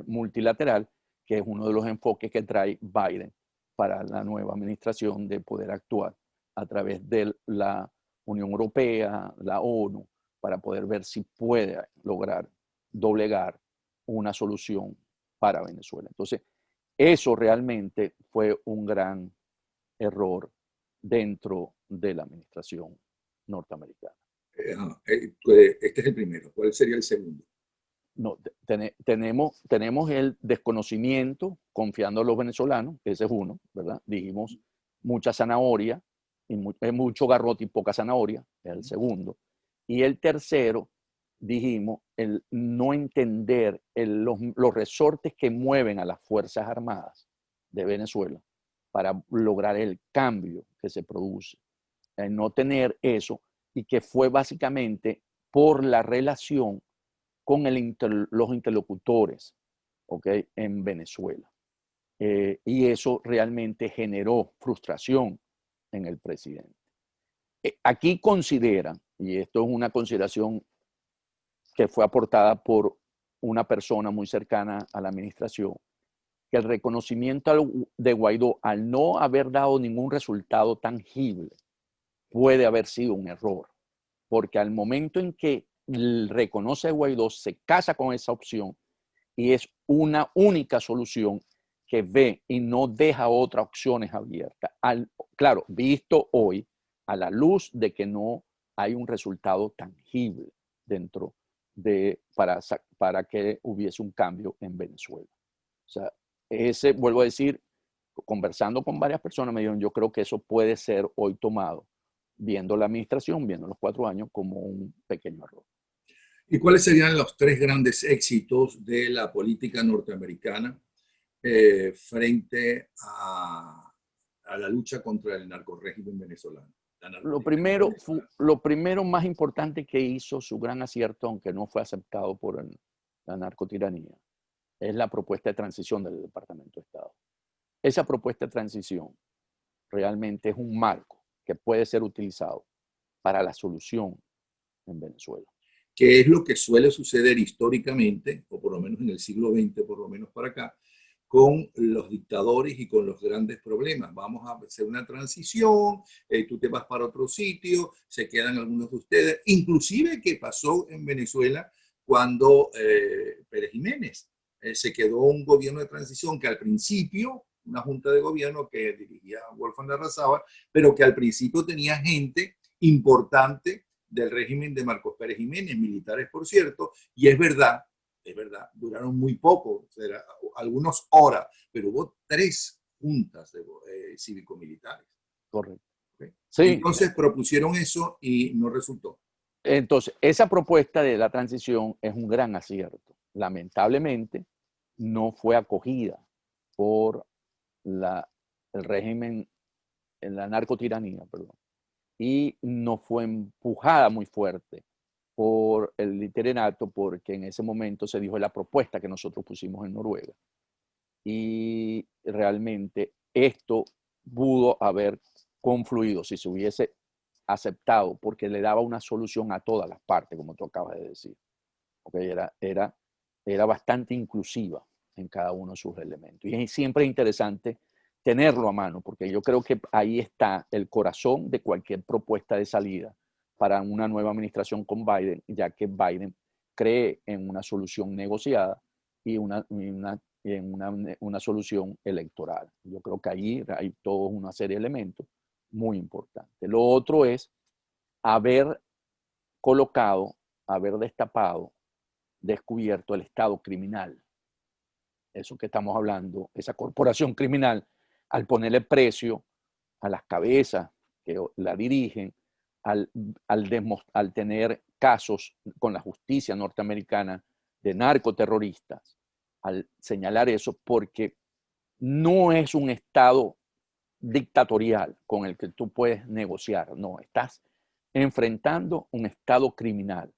multilateral, que es uno de los enfoques que trae Biden para la nueva administración, de poder actuar a través de la Unión Europea, la ONU, para poder ver si puede lograr doblegar una solución para Venezuela. Entonces, Eso realmente fue un gran error dentro de la administración norteamericana. Este es el primero. ¿Cuál sería el segundo? No, tenemos el desconocimiento, confiando en los venezolanos, ese es uno, ¿verdad? Dijimos mucha zanahoria, y mucho garrote y poca zanahoria, es el segundo. Y el tercero, dijimos, el no entender los resortes que mueven a las Fuerzas Armadas de Venezuela para lograr el cambio que se produce. El no tener eso, y que fue básicamente por la relación con los interlocutores, ¿okay?, en Venezuela. Y eso realmente generó frustración en el presidente. Aquí consideran, y esto es una consideración que fue aportada por una persona muy cercana a la administración, que el reconocimiento de Guaidó, al no haber dado ningún resultado tangible, puede haber sido un error, porque al momento en que reconoce a Guaidó, se casa con esa opción y es una única solución que ve y no deja otras opciones abiertas. Claro, visto hoy, a la luz de que no hay un resultado tangible dentro para que hubiese un cambio en Venezuela. O sea, vuelvo a decir, conversando con varias personas, me dijeron, yo creo que eso puede ser hoy tomado, viendo la administración, viendo los 4 años, como un pequeño error. ¿Y cuáles serían los 3 grandes éxitos de la política norteamericana frente a la lucha contra el narcorrégimen venezolano? Lo primero más importante que hizo, su gran acierto, aunque no fue aceptado por la narcotiranía, es la propuesta de transición del Departamento de Estado. Esa propuesta de transición realmente es un marco que puede ser utilizado para la solución en Venezuela. Que es lo que suele suceder históricamente, o por lo menos en el siglo XX, por lo menos para acá, con los dictadores y con los grandes problemas. Vamos a hacer una transición, tú te vas para otro sitio, se quedan algunos de ustedes, inclusive que pasó en Venezuela cuando Pérez Jiménez se quedó un gobierno de transición que al principio, una junta de gobierno que dirigía Wolfgang Larrazábal, pero que al principio tenía gente importante del régimen de Marcos Pérez Jiménez, militares por cierto, y es verdad, duraron muy poco, algunas horas, pero hubo 3 juntas cívico-militares. Correcto. ¿Okay? Sí. Entonces propusieron eso y no resultó. Entonces, esa propuesta de la transición es un gran acierto. Lamentablemente, no fue acogida por el régimen, en la narcotiranía, perdón, y no fue empujada muy fuerte por el literato, porque en ese momento se dijo la propuesta que nosotros pusimos en Noruega. Y realmente esto pudo haber confluido si se hubiese aceptado, porque le daba una solución a todas las partes, como tú acabas de decir. Okay, era bastante inclusiva en cada uno de sus elementos. Y siempre es interesante tenerlo a mano, porque yo creo que ahí está el corazón de cualquier propuesta de salida para una nueva administración con Biden, ya que Biden cree en una solución negociada y una solución electoral. Yo creo que ahí hay toda una serie de elementos muy importantes. Lo otro es haber colocado, haber destapado, descubierto el Estado criminal. Eso que estamos hablando, esa corporación criminal, al ponerle precio a las cabezas que la dirigen, al tener casos con la justicia norteamericana de narcoterroristas, al señalar eso, porque no es un Estado dictatorial con el que tú puedes negociar, no, estás enfrentando un Estado criminal.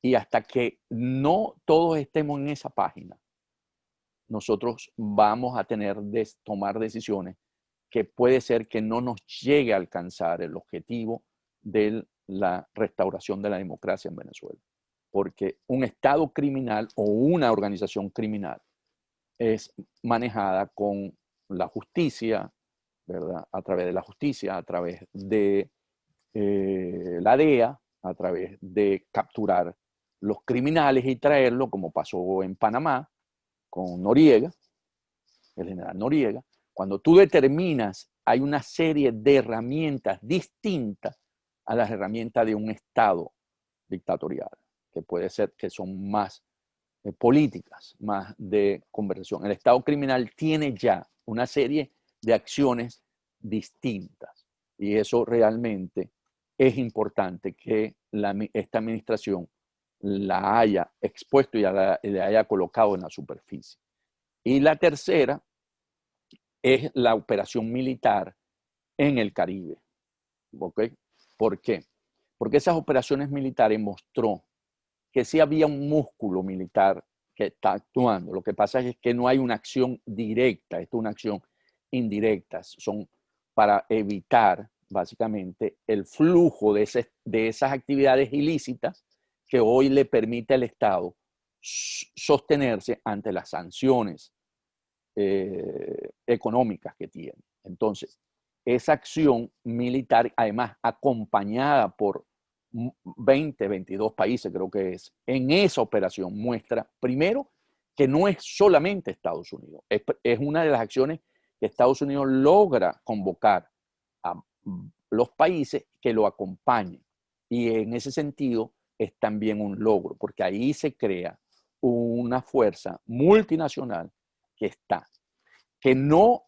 Y hasta que no todos estemos en esa página, nosotros vamos a tener que tomar decisiones que puede ser que no nos llegue a alcanzar el objetivo de la restauración de la democracia en Venezuela. Porque un Estado criminal o una organización criminal es manejada con la justicia, ¿verdad? A través de la justicia, a través de la DEA, a través de capturar los criminales y traerlos, como pasó en Panamá con Noriega, el general Noriega, cuando tú determinas, hay una serie de herramientas distintas a las herramientas de un Estado dictatorial, que puede ser que son más políticas, más de conversación. El Estado criminal tiene ya una serie de acciones distintas y eso realmente es importante que esta administración la haya expuesto y la haya colocado en la superficie. Y la tercera es la operación militar en el Caribe. ¿Ok? ¿Por qué? Porque esas operaciones militares mostró que sí había un músculo militar que está actuando. Lo que pasa es que no hay una acción directa, esto es una acción indirecta. Son para evitar básicamente el flujo de esas actividades ilícitas que hoy le permite al Estado sostenerse ante las sanciones económicas que tiene. Entonces, esa acción militar, además acompañada por 20, 22 países, creo que es, en esa operación muestra, primero, que no es solamente Estados Unidos, es una de las acciones que Estados Unidos logra convocar a los países que lo acompañen. Y en ese sentido es también un logro, porque ahí se crea una fuerza multinacional que no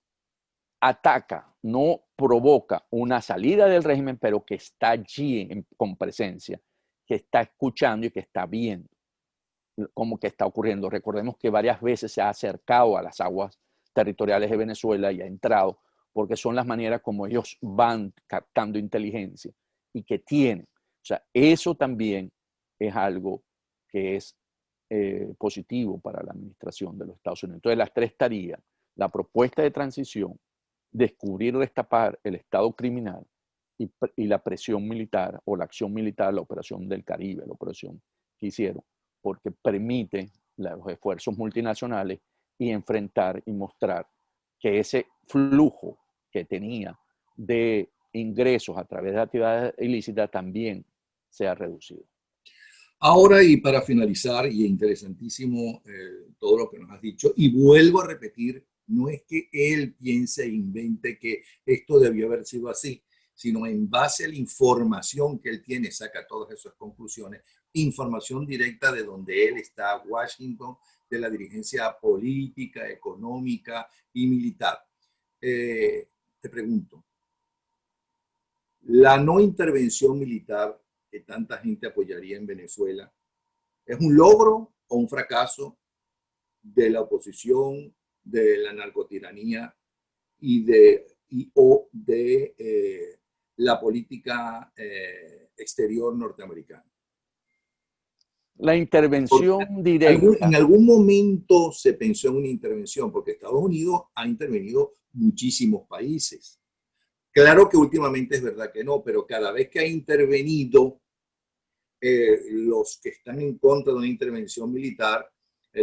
ataca, no provoca una salida del régimen, pero que está allí con presencia, que está escuchando y que está viendo cómo que está ocurriendo. Recordemos que varias veces se ha acercado a las aguas territoriales de Venezuela y ha entrado, porque son las maneras como ellos van captando inteligencia y que tienen. O sea, eso también es algo que es positivo para la administración de los Estados Unidos. Entonces, las tres tareas, la propuesta de transición, descubrir, destapar el Estado criminal y la presión militar o la acción militar, la operación del Caribe, la operación que hicieron, porque permite los esfuerzos multinacionales y enfrentar y mostrar que ese flujo que tenía de ingresos a través de actividades ilícitas también se ha reducido. Ahora, y para finalizar, y interesantísimo todo lo que nos has dicho, y vuelvo a repetir, no es que él piense e invente que esto debió haber sido así, sino en base a la información que él tiene, saca todas esas conclusiones, información directa de donde él está, Washington, de la dirigencia política, económica y militar. Te pregunto, la no intervención militar que tanta gente apoyaría en Venezuela, ¿es un logro o un fracaso de la oposición, de la narcotiranía o de la política exterior norteamericana? La intervención directa. En algún momento se pensó en una intervención, porque Estados Unidos ha intervenido muchísimos países. Claro que últimamente es verdad que no, pero cada vez que ha intervenido, los que están en contra de una intervención militar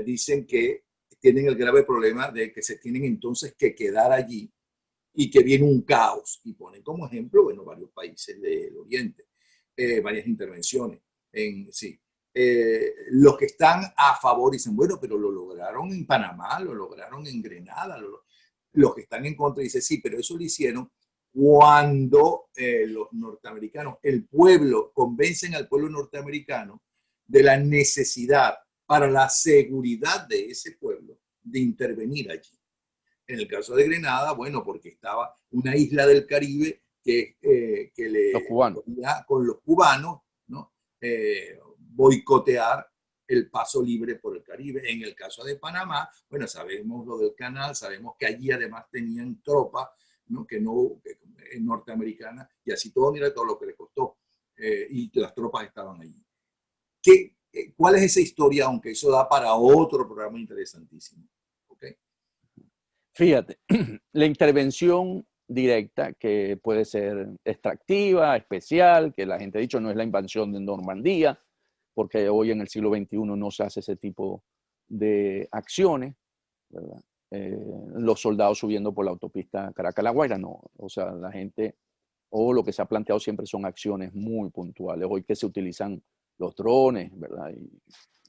dicen que tienen el grave problema de que se tienen entonces que quedar allí y que viene un caos. Y ponen como ejemplo, bueno, varios países del Oriente, varias intervenciones. Sí. Los que están a favor dicen, bueno, pero lo lograron en Panamá, lo lograron en Grenada. Los que están en contra dicen, sí, pero eso lo hicieron cuando los norteamericanos, el pueblo, convencen al pueblo norteamericano de la necesidad para la seguridad de ese pueblo de intervenir allí. En el caso de Grenada, bueno, porque estaba una isla del Caribe que le ponía con los cubanos, ¿no? Boicotear el paso libre por el Caribe. En el caso de Panamá, bueno, sabemos lo del canal, sabemos que allí además tenían tropas, ¿no? que norteamericana, y así todo, mira todo lo que le costó, y las tropas estaban allí. ¿Cuál es esa historia? Aunque eso da para otro programa interesantísimo. ¿Okay? Fíjate, la intervención directa, que puede ser extractiva, especial, que la gente ha dicho no es la invasión de Normandía, porque hoy en el siglo XXI no se hace ese tipo de acciones, ¿verdad? Los soldados subiendo por la autopista Caracas-La Guaira, no. O sea, la gente, o lo que se ha planteado siempre son acciones muy puntuales. Hoy que se utilizan los drones, ¿verdad? Y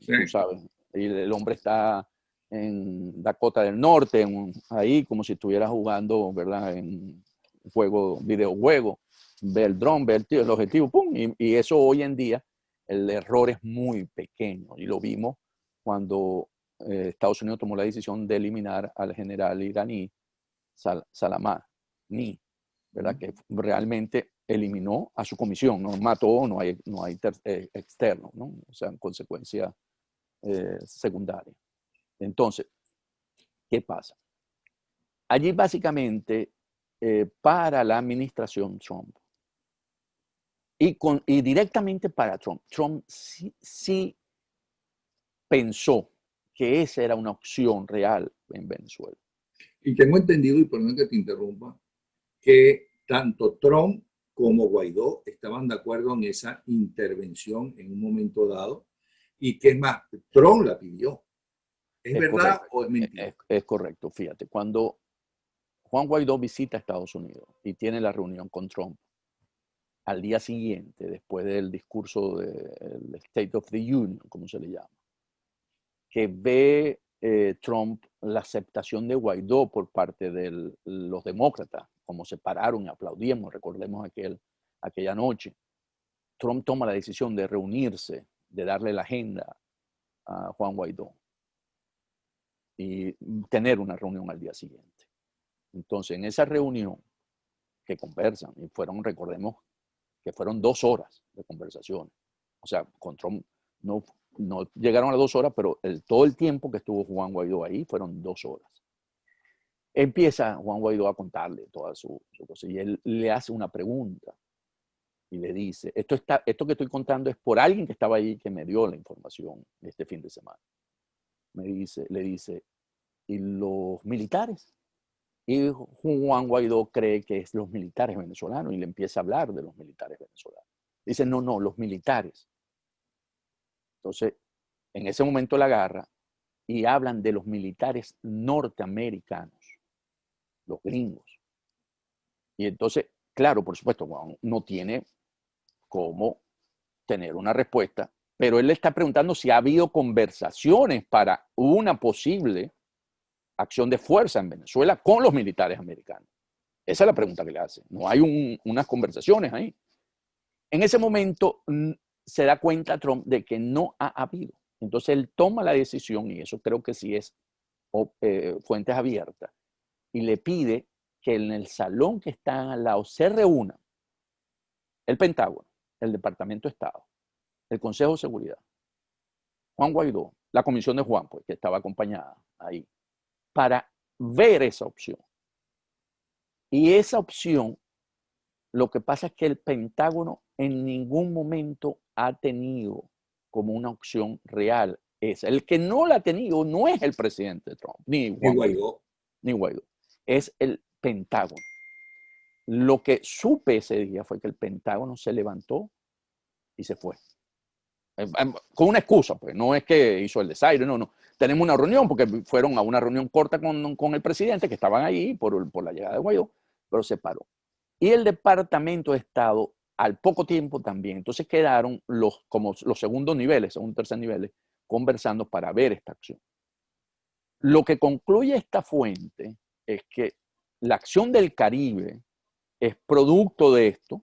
sí. Tú sabes, y el hombre está en Dakota del Norte, ahí como si estuviera jugando, ¿verdad? En un juego, videojuego, ve el dron, ve el objetivo, ¡pum! Y eso hoy en día, el error es muy pequeño. Y lo vimos cuando Estados Unidos tomó la decisión de eliminar al general iraní Salamani, ¿verdad? Que realmente eliminó a su comisión, no mató, no hay externo, ¿no? O sea, en consecuencia secundaria. Entonces, ¿qué pasa? Allí básicamente para la administración Trump y directamente para Trump, Trump sí pensó que esa era una opción real en Venezuela. Y tengo entendido, y perdón que te interrumpa, que tanto Trump como Guaidó estaban de acuerdo en esa intervención en un momento dado, y que es más, Trump la pidió. ¿Es verdad correcto, o es mentira? es correcto, fíjate, cuando Juan Guaidó visita Estados Unidos y tiene la reunión con Trump, al día siguiente, después del discurso del State of the Union, como se le llama, que ve Trump la aceptación de Guaidó por parte de los demócratas, como se pararon y aplaudimos, recordemos aquella noche. Trump toma la decisión de reunirse, de darle la agenda a Juan Guaidó y tener una reunión al día siguiente. Entonces, en esa reunión que conversan, y recordemos que fueron 2 horas de conversación. O sea, con Trump no llegaron a las 2 horas, pero todo el tiempo que estuvo Juan Guaidó ahí fueron 2 horas. Empieza Juan Guaidó a contarle toda su cosa y él le hace una pregunta y le dice, esto que estoy contando es por alguien que estaba ahí que me dio la información este fin de semana. Le dice, ¿y los militares? Y Juan Guaidó cree que es los militares venezolanos y le empieza a hablar de los militares venezolanos. Dice, no, los militares. Entonces, en ese momento la agarra y hablan de los militares norteamericanos, los gringos. Y entonces, claro, por supuesto, Juan no tiene cómo tener una respuesta, pero él le está preguntando si ha habido conversaciones para una posible acción de fuerza en Venezuela con los militares americanos. Esa es la pregunta que le hace. No hay unas conversaciones ahí. En ese momento se da cuenta Trump de que no ha habido. Entonces él toma la decisión, y eso creo que sí es fuentes abiertas, y le pide que en el salón que está al lado se reúna el Pentágono, el Departamento de Estado, el Consejo de Seguridad, Juan Guaidó, la comisión de Juan, pues, que estaba acompañada ahí, para ver esa opción. Y esa opción, lo que pasa es que el Pentágono en ningún momento ha tenido como una opción real esa. El que no la ha tenido no es el presidente Trump, ni Juan Guaidó, ni Guaidó. Es el Pentágono. Lo que supe ese día fue que el Pentágono se levantó y se fue. Con una excusa, pues no es que hizo el desaire, no. Tenemos una reunión porque fueron a una reunión corta con el presidente, que estaban ahí por la llegada de Guaidó, pero se paró. Y el Departamento de Estado al poco tiempo también. Entonces quedaron como los segundos niveles, segundo, tercer niveles, conversando para ver esta acción. Lo que concluye esta fuente es que la acción del Caribe es producto de esto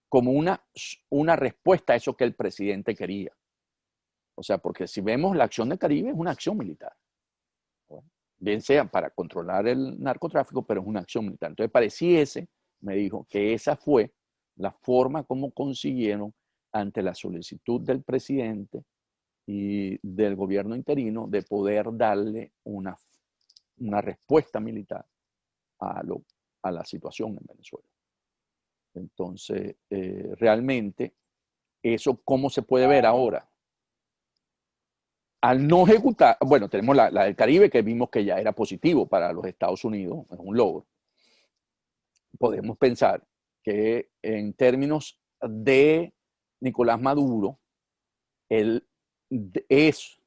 como una respuesta a eso que el presidente quería. O sea, porque si vemos la acción del Caribe es una acción militar. Bueno, bien sea para controlar el narcotráfico, pero es una acción militar. Entonces pareciese, me dijo, que esa fue la forma como consiguieron ante la solicitud del presidente y del gobierno interino de poder darle una respuesta militar a la situación en Venezuela. Entonces, realmente, eso cómo se puede ver ahora. Al no ejecutar, bueno, tenemos la del Caribe, que vimos que ya era positivo para los Estados Unidos, es un logro. Podemos pensar que en términos de Nicolás Maduro, él es,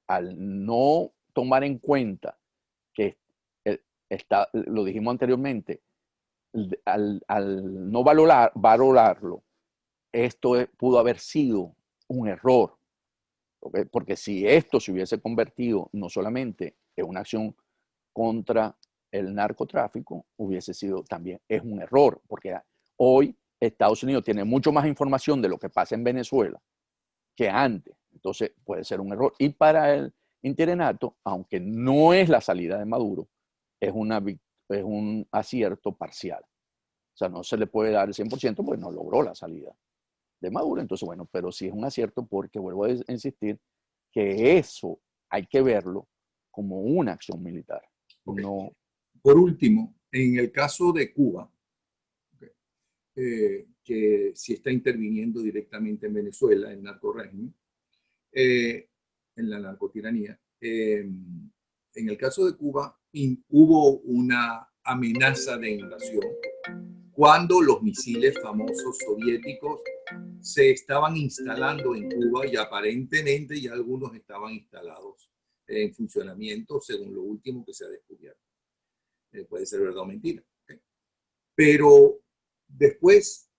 al no tomar en cuenta que lo dijimos anteriormente, al no valorarlo, esto pudo haber sido un error. ¿Okay? Porque si esto se hubiese convertido no solamente es una acción contra el narcotráfico, hubiese sido también, es un error, porque hoy Estados Unidos tiene mucho más información de lo que pasa en Venezuela que antes. Entonces puede ser un error. Y para el interinato, aunque no es la salida de Maduro, es un acierto parcial. O sea, no se le puede dar el 100% porque no logró la salida de Maduro. Entonces, bueno, pero sí es un acierto porque vuelvo a insistir que eso hay que verlo como una acción militar. Okay. No. Por último, en el caso de Cuba, que sí está interviniendo directamente en Venezuela, en narcorrégimen, en la narcotiranía, en el caso de Cuba hubo una amenaza de invasión cuando los misiles famosos soviéticos se estaban instalando en Cuba y aparentemente ya algunos estaban instalados en funcionamiento según lo último que se ha descubierto. Puede ser verdad o mentira. ¿Okay? Pero después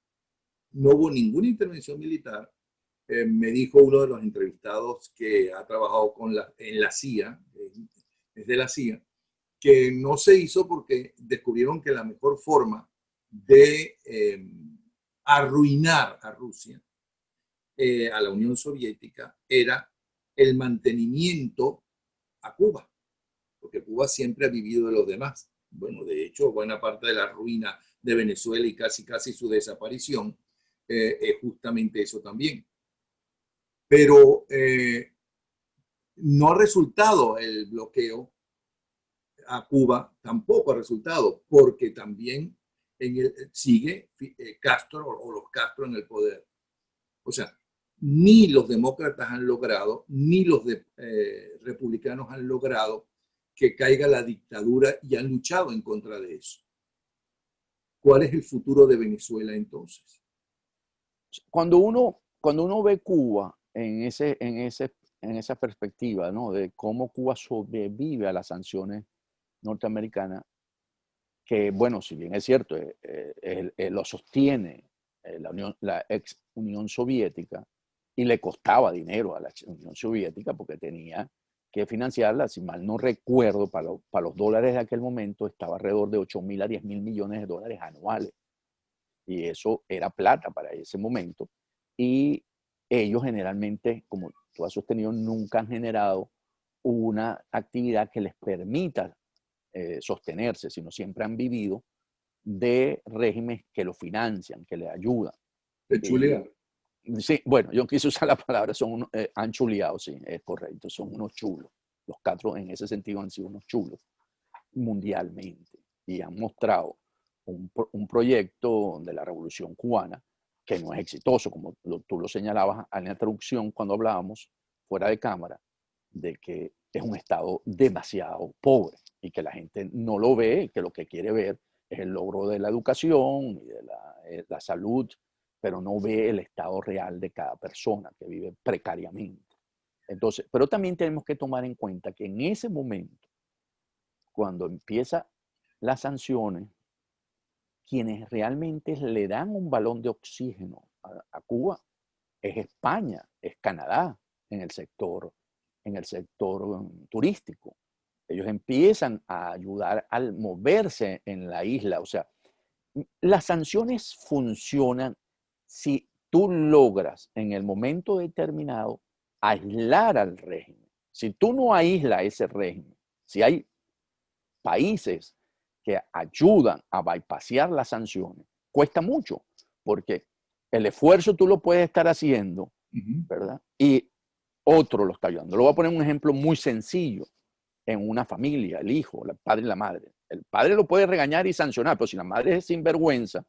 no hubo ninguna intervención militar. Me dijo uno de los entrevistados que ha trabajado en la CIA, es de la CIA, que no se hizo porque descubrieron que la mejor forma de arruinar a Rusia, a la Unión Soviética, era el mantenimiento a Cuba, porque Cuba siempre ha vivido de los demás. Bueno, de hecho, buena parte de la ruina de Venezuela y casi su desaparición es justamente eso también. Pero no ha resultado el bloqueo a Cuba, tampoco ha resultado, porque también sigue Castro o los Castro en el poder. O sea, ni los demócratas han logrado, ni los republicanos han logrado que caiga la dictadura y han luchado en contra de eso. ¿Cuál es el futuro de Venezuela entonces? Cuando uno ve Cuba en esa perspectiva, ¿no? De cómo Cuba sobrevive a las sanciones norteamericanas, que bueno, si bien es cierto, lo sostiene la ex Unión Soviética y le costaba dinero a la Unión Soviética porque tenía que financiarla, si mal no recuerdo, para los dólares de aquel momento estaba alrededor de 8.000 a 10.000 millones de dólares anuales. Y eso era plata para ese momento. Y ellos generalmente, como tú has sostenido, nunca han generado una actividad que les permita sostenerse, sino siempre han vivido de regímenes que lo financian, que le ayudan. De chulear. Sí, bueno, yo quise usar la palabra, han chuleado, sí, es correcto, son unos chulos. Los Castro en ese sentido han sido unos chulos mundialmente y han mostrado un proyecto de la Revolución Cubana que no es exitoso, como tú lo señalabas en la introducción cuando hablábamos fuera de cámara, de que es un Estado demasiado pobre y que la gente no lo ve, que lo que quiere ver es el logro de la educación y de la salud, pero no ve el estado real de cada persona que vive precariamente. Entonces, pero también tenemos que tomar en cuenta que en ese momento, cuando empiezan las sanciones, quienes realmente le dan un balón de oxígeno a Cuba es España, es Canadá en el sector turístico. Ellos empiezan a ayudar al moverse en la isla. O sea, las sanciones funcionan si tú logras en el momento determinado aislar al régimen. Si tú no aíslas ese régimen, si hay países que ayudan a bypassear las sanciones, cuesta mucho, porque el esfuerzo tú lo puedes estar haciendo, ¿verdad? Y otro lo está ayudando. Le voy a poner un ejemplo muy sencillo en una familia, el hijo, el padre y la madre. El padre lo puede regañar y sancionar, pero si la madre es sinvergüenza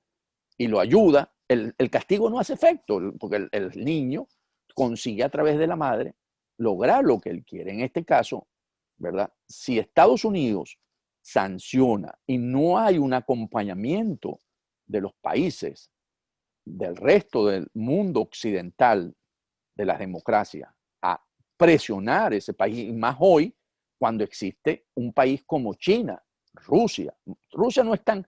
y lo ayuda, el castigo no hace efecto, porque el niño consigue a través de la madre lograr lo que él quiere. En este caso, ¿verdad? Si Estados Unidos sanciona y no hay un acompañamiento de los países del resto del mundo occidental de las democracias a presionar ese país, y más hoy cuando existe un país como China, Rusia. Rusia no es tan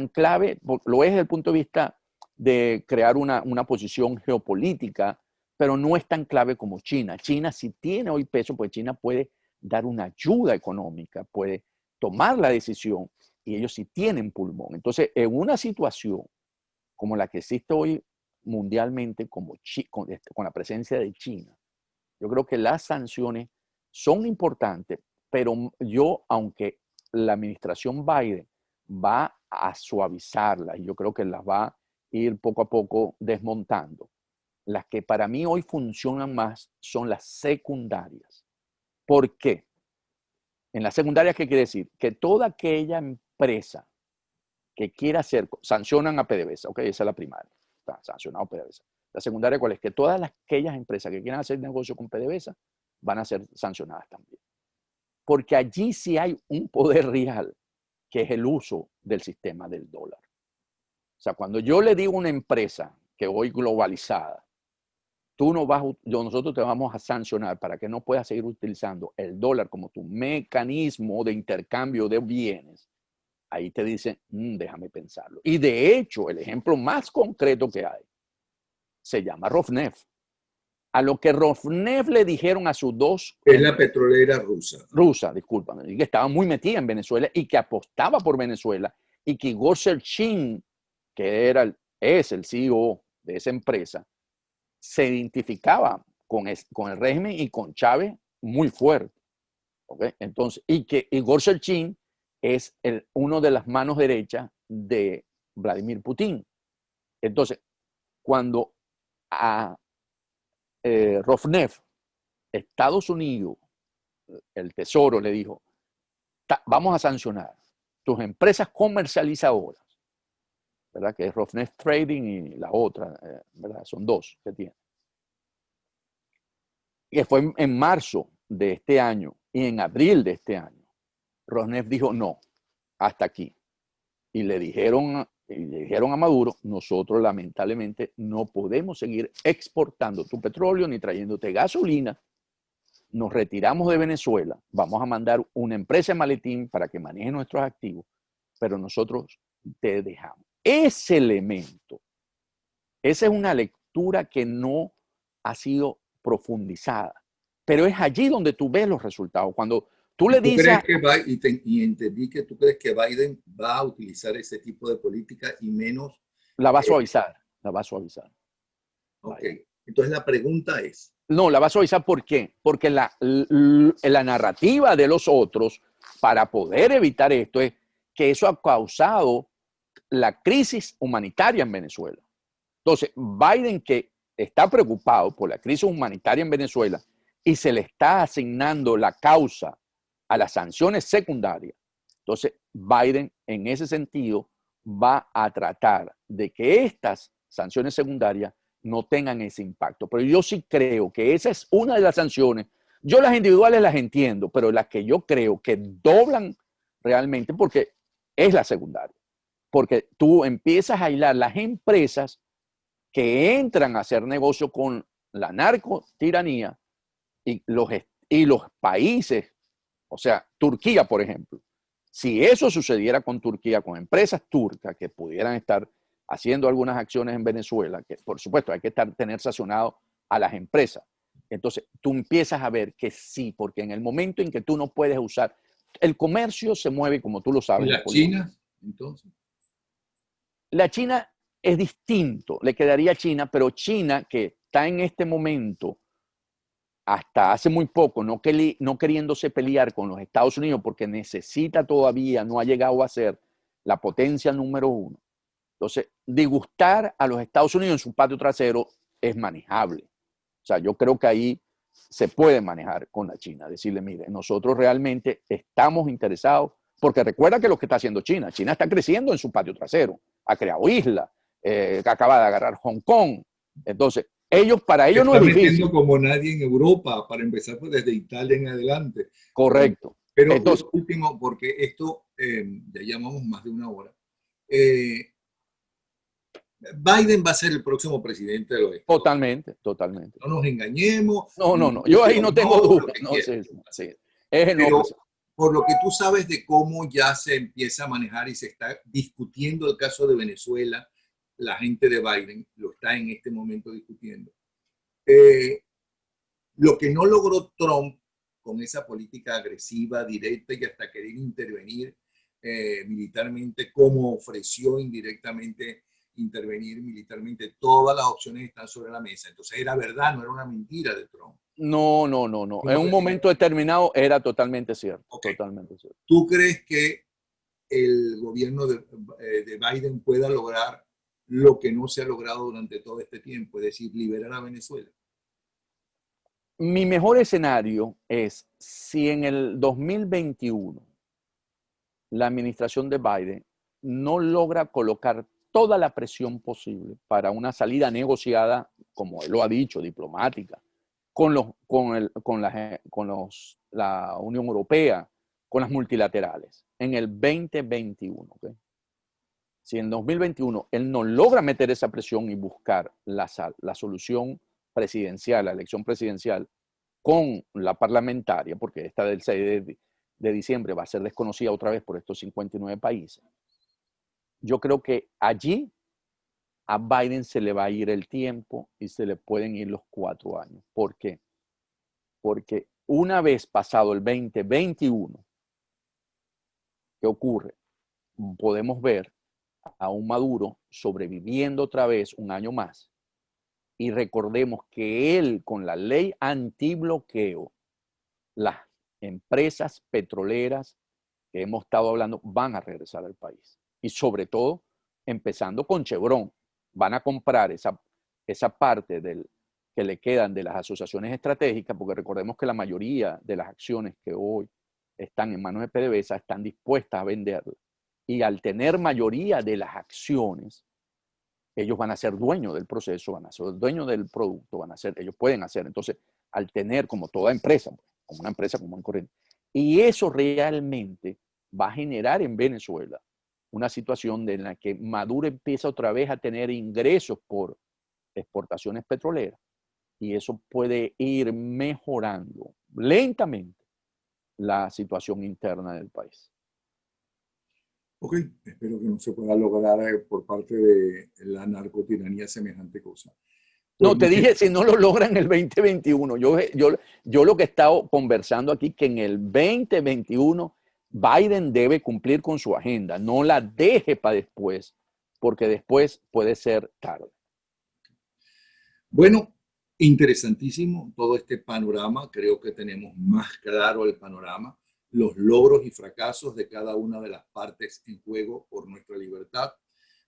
clave, lo es desde el punto de vista de crear una posición geopolítica, pero no es tan clave como China. China sí tiene hoy peso, porque China puede dar una ayuda económica, puede tomar la decisión y ellos sí tienen pulmón. Entonces, en una situación como la que existe hoy mundialmente, como con la presencia de China, yo creo que las sanciones son importantes, pero yo, aunque la administración Biden va a suavizarlas, y yo creo que las va a ir poco a poco desmontando, las que para mí hoy funcionan más son las secundarias. ¿Por qué? En las secundarias, ¿qué quiere decir? Que toda aquella empresa que quiera hacer, sancionan a PDVSA, ok, esa es la primaria, está sancionado PDVSA. La secundaria, ¿cuál es? Que todas aquellas empresas que quieran hacer negocio con PDVSA van a ser sancionadas también. Porque allí sí hay un poder real, que es el uso del sistema del dólar. O sea, cuando yo le digo a una empresa que hoy globalizada, nosotros te vamos a sancionar para que no puedas seguir utilizando el dólar como tu mecanismo de intercambio de bienes, ahí te dicen, déjame pensarlo. Y de hecho, el ejemplo más concreto que hay se llama Rosneft. A lo que Rosneft le dijeron a sus dos... Es la petrolera rusa. Rusa, discúlpame, y que estaba muy metida en Venezuela y que apostaba por Venezuela, y que Igor Serchin, que es el CEO de esa empresa, se identificaba con el régimen y con Chávez muy fuerte. ¿Okay? Entonces, y que Igor Serchin es uno de las manos derechas de Vladimir Putin. Entonces, cuando a Rosneft, Estados Unidos, el Tesoro le dijo, vamos a sancionar tus empresas comercializadoras, ¿verdad? Que es Rosneft Trading y la otra, ¿verdad? Son dos que tiene. Y fue en marzo de este año y en abril de este año. Rosneft dijo no, hasta aquí. Y le dijeron a Maduro, nosotros lamentablemente no podemos seguir exportando tu petróleo ni trayéndote gasolina. Nos retiramos de Venezuela, vamos a mandar una empresa de maletín para que maneje nuestros activos, pero nosotros te dejamos. Ese elemento, esa es una lectura que no ha sido profundizada, pero es allí donde tú ves los resultados. Cuando tú le dices... Y entendí que tú crees que Biden va a utilizar ese tipo de política y menos... La va a suavizar, la va a suavizar. Ok, entonces la pregunta es... No, la va a suavizar, ¿por qué? Porque la narrativa de los otros, para poder evitar esto, es que eso ha causado la crisis humanitaria en Venezuela. Entonces, Biden, que está preocupado por la crisis humanitaria en Venezuela y se le está asignando la causa a las sanciones secundarias, entonces Biden en ese sentido va a tratar de que estas sanciones secundarias no tengan ese impacto. Pero yo sí creo que esa es una de las sanciones. Yo las individuales las entiendo, pero las que yo creo que doblan realmente, porque es la secundaria. Porque tú empiezas a aislar las empresas que entran a hacer negocio con la narcotiranía y los países, o sea, Turquía, por ejemplo. Si eso sucediera con Turquía, con empresas turcas que pudieran estar haciendo algunas acciones en Venezuela, que por supuesto hay que tener sancionado a las empresas. Entonces, tú empiezas a ver que sí, porque en el momento en que tú no puedes usar, el comercio se mueve como tú lo sabes. ¿Y la China, entonces? La China es distinto, le quedaría a China, pero China, que está en este momento, hasta hace muy poco, no queriéndose pelear con los Estados Unidos porque necesita todavía, no ha llegado a ser la potencia número uno. Entonces, disgustar a los Estados Unidos en su patio trasero es manejable. O sea, yo creo que ahí se puede manejar con la China. Decirle, mire, nosotros realmente estamos interesados, porque recuerda que lo que está haciendo China está creciendo en su patio trasero. Ha creado islas, acaba de agarrar Hong Kong. Entonces, para ellos no es difícil. Está metiendo como nadie en Europa, para empezar pues desde Italia en adelante. Correcto. Pero entonces, lo último, porque esto ya llevamos más de una hora. Biden va a ser el próximo presidente de los Estados Unidos. Totalmente, totalmente. No nos engañemos. No. Yo ahí no tengo duda. No, sí. Pero por lo que tú sabes de cómo ya se empieza a manejar y se está discutiendo el caso de Venezuela, la gente de Biden lo está en este momento discutiendo. Lo que no logró Trump con esa política agresiva, directa y hasta querer intervenir militarmente, como ofreció indirectamente intervenir militarmente. Todas las opciones están sobre la mesa. Entonces era verdad, no era una mentira de Trump. No, no, no, no. En un momento determinado era totalmente cierto. Okay. Totalmente cierto. ¿Tú crees que el gobierno de Biden pueda lograr lo que no se ha logrado durante todo este tiempo, es decir, liberar a Venezuela? Mi mejor escenario es si en el 2021 la administración de Biden no logra colocar toda la presión posible para una salida negociada, como él lo ha dicho, diplomática, con la Unión Europea, con las multilaterales, en el 2021. ¿Okay? Si en 2021 él no logra meter esa presión y buscar la solución presidencial, la elección presidencial, con la parlamentaria, porque esta del 6 de diciembre va a ser desconocida otra vez por estos 59 países, yo creo que allí a Biden se le va a ir el tiempo y se le pueden ir los 4 años. ¿Por qué? Porque una vez pasado el 2021, ¿qué ocurre? Podemos ver a un Maduro sobreviviendo otra vez un año más. Y recordemos que él, con la ley antibloqueo, las empresas petroleras que hemos estado hablando van a regresar al país. Y sobre todo, empezando con Chevron, van a comprar esa parte que le quedan de las asociaciones estratégicas, porque recordemos que la mayoría de las acciones que hoy están en manos de PDVSA están dispuestas a venderlas. Y al tener mayoría de las acciones, ellos van a ser dueños del proceso, van a ser dueños del producto, ellos pueden hacer. Entonces, al tener, como toda empresa, como una empresa común y corriente, y eso realmente va a generar en Venezuela una situación en la que Maduro empieza otra vez a tener ingresos por exportaciones petroleras, y eso puede ir mejorando lentamente la situación interna del país. Ok, espero que no se pueda lograr por parte de la narcotiranía semejante cosa. No, te dije, si no lo logran en el 2021. Yo lo que he estado conversando aquí, que en el 2021 Biden debe cumplir con su agenda. No la deje para después, porque después puede ser tarde. Bueno, interesantísimo todo este panorama. Creo que tenemos más claro el panorama, los logros y fracasos de cada una de las partes en juego por nuestra libertad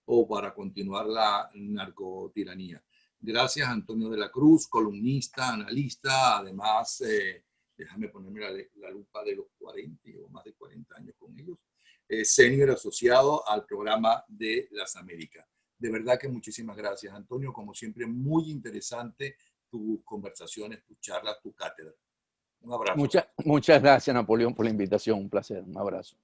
o para continuar la narcotiranía. Gracias, Antonio de la Cruz, columnista, analista, además, déjame ponerme la lupa de los 40 o más de 40 años con ellos, senior asociado al programa de las Américas. De verdad que muchísimas gracias, Antonio. Como siempre, muy interesante tus conversaciones, tus charlas, tu cátedra. Un abrazo. Muchas gracias, Napoleón, por la invitación. Un placer. Un abrazo.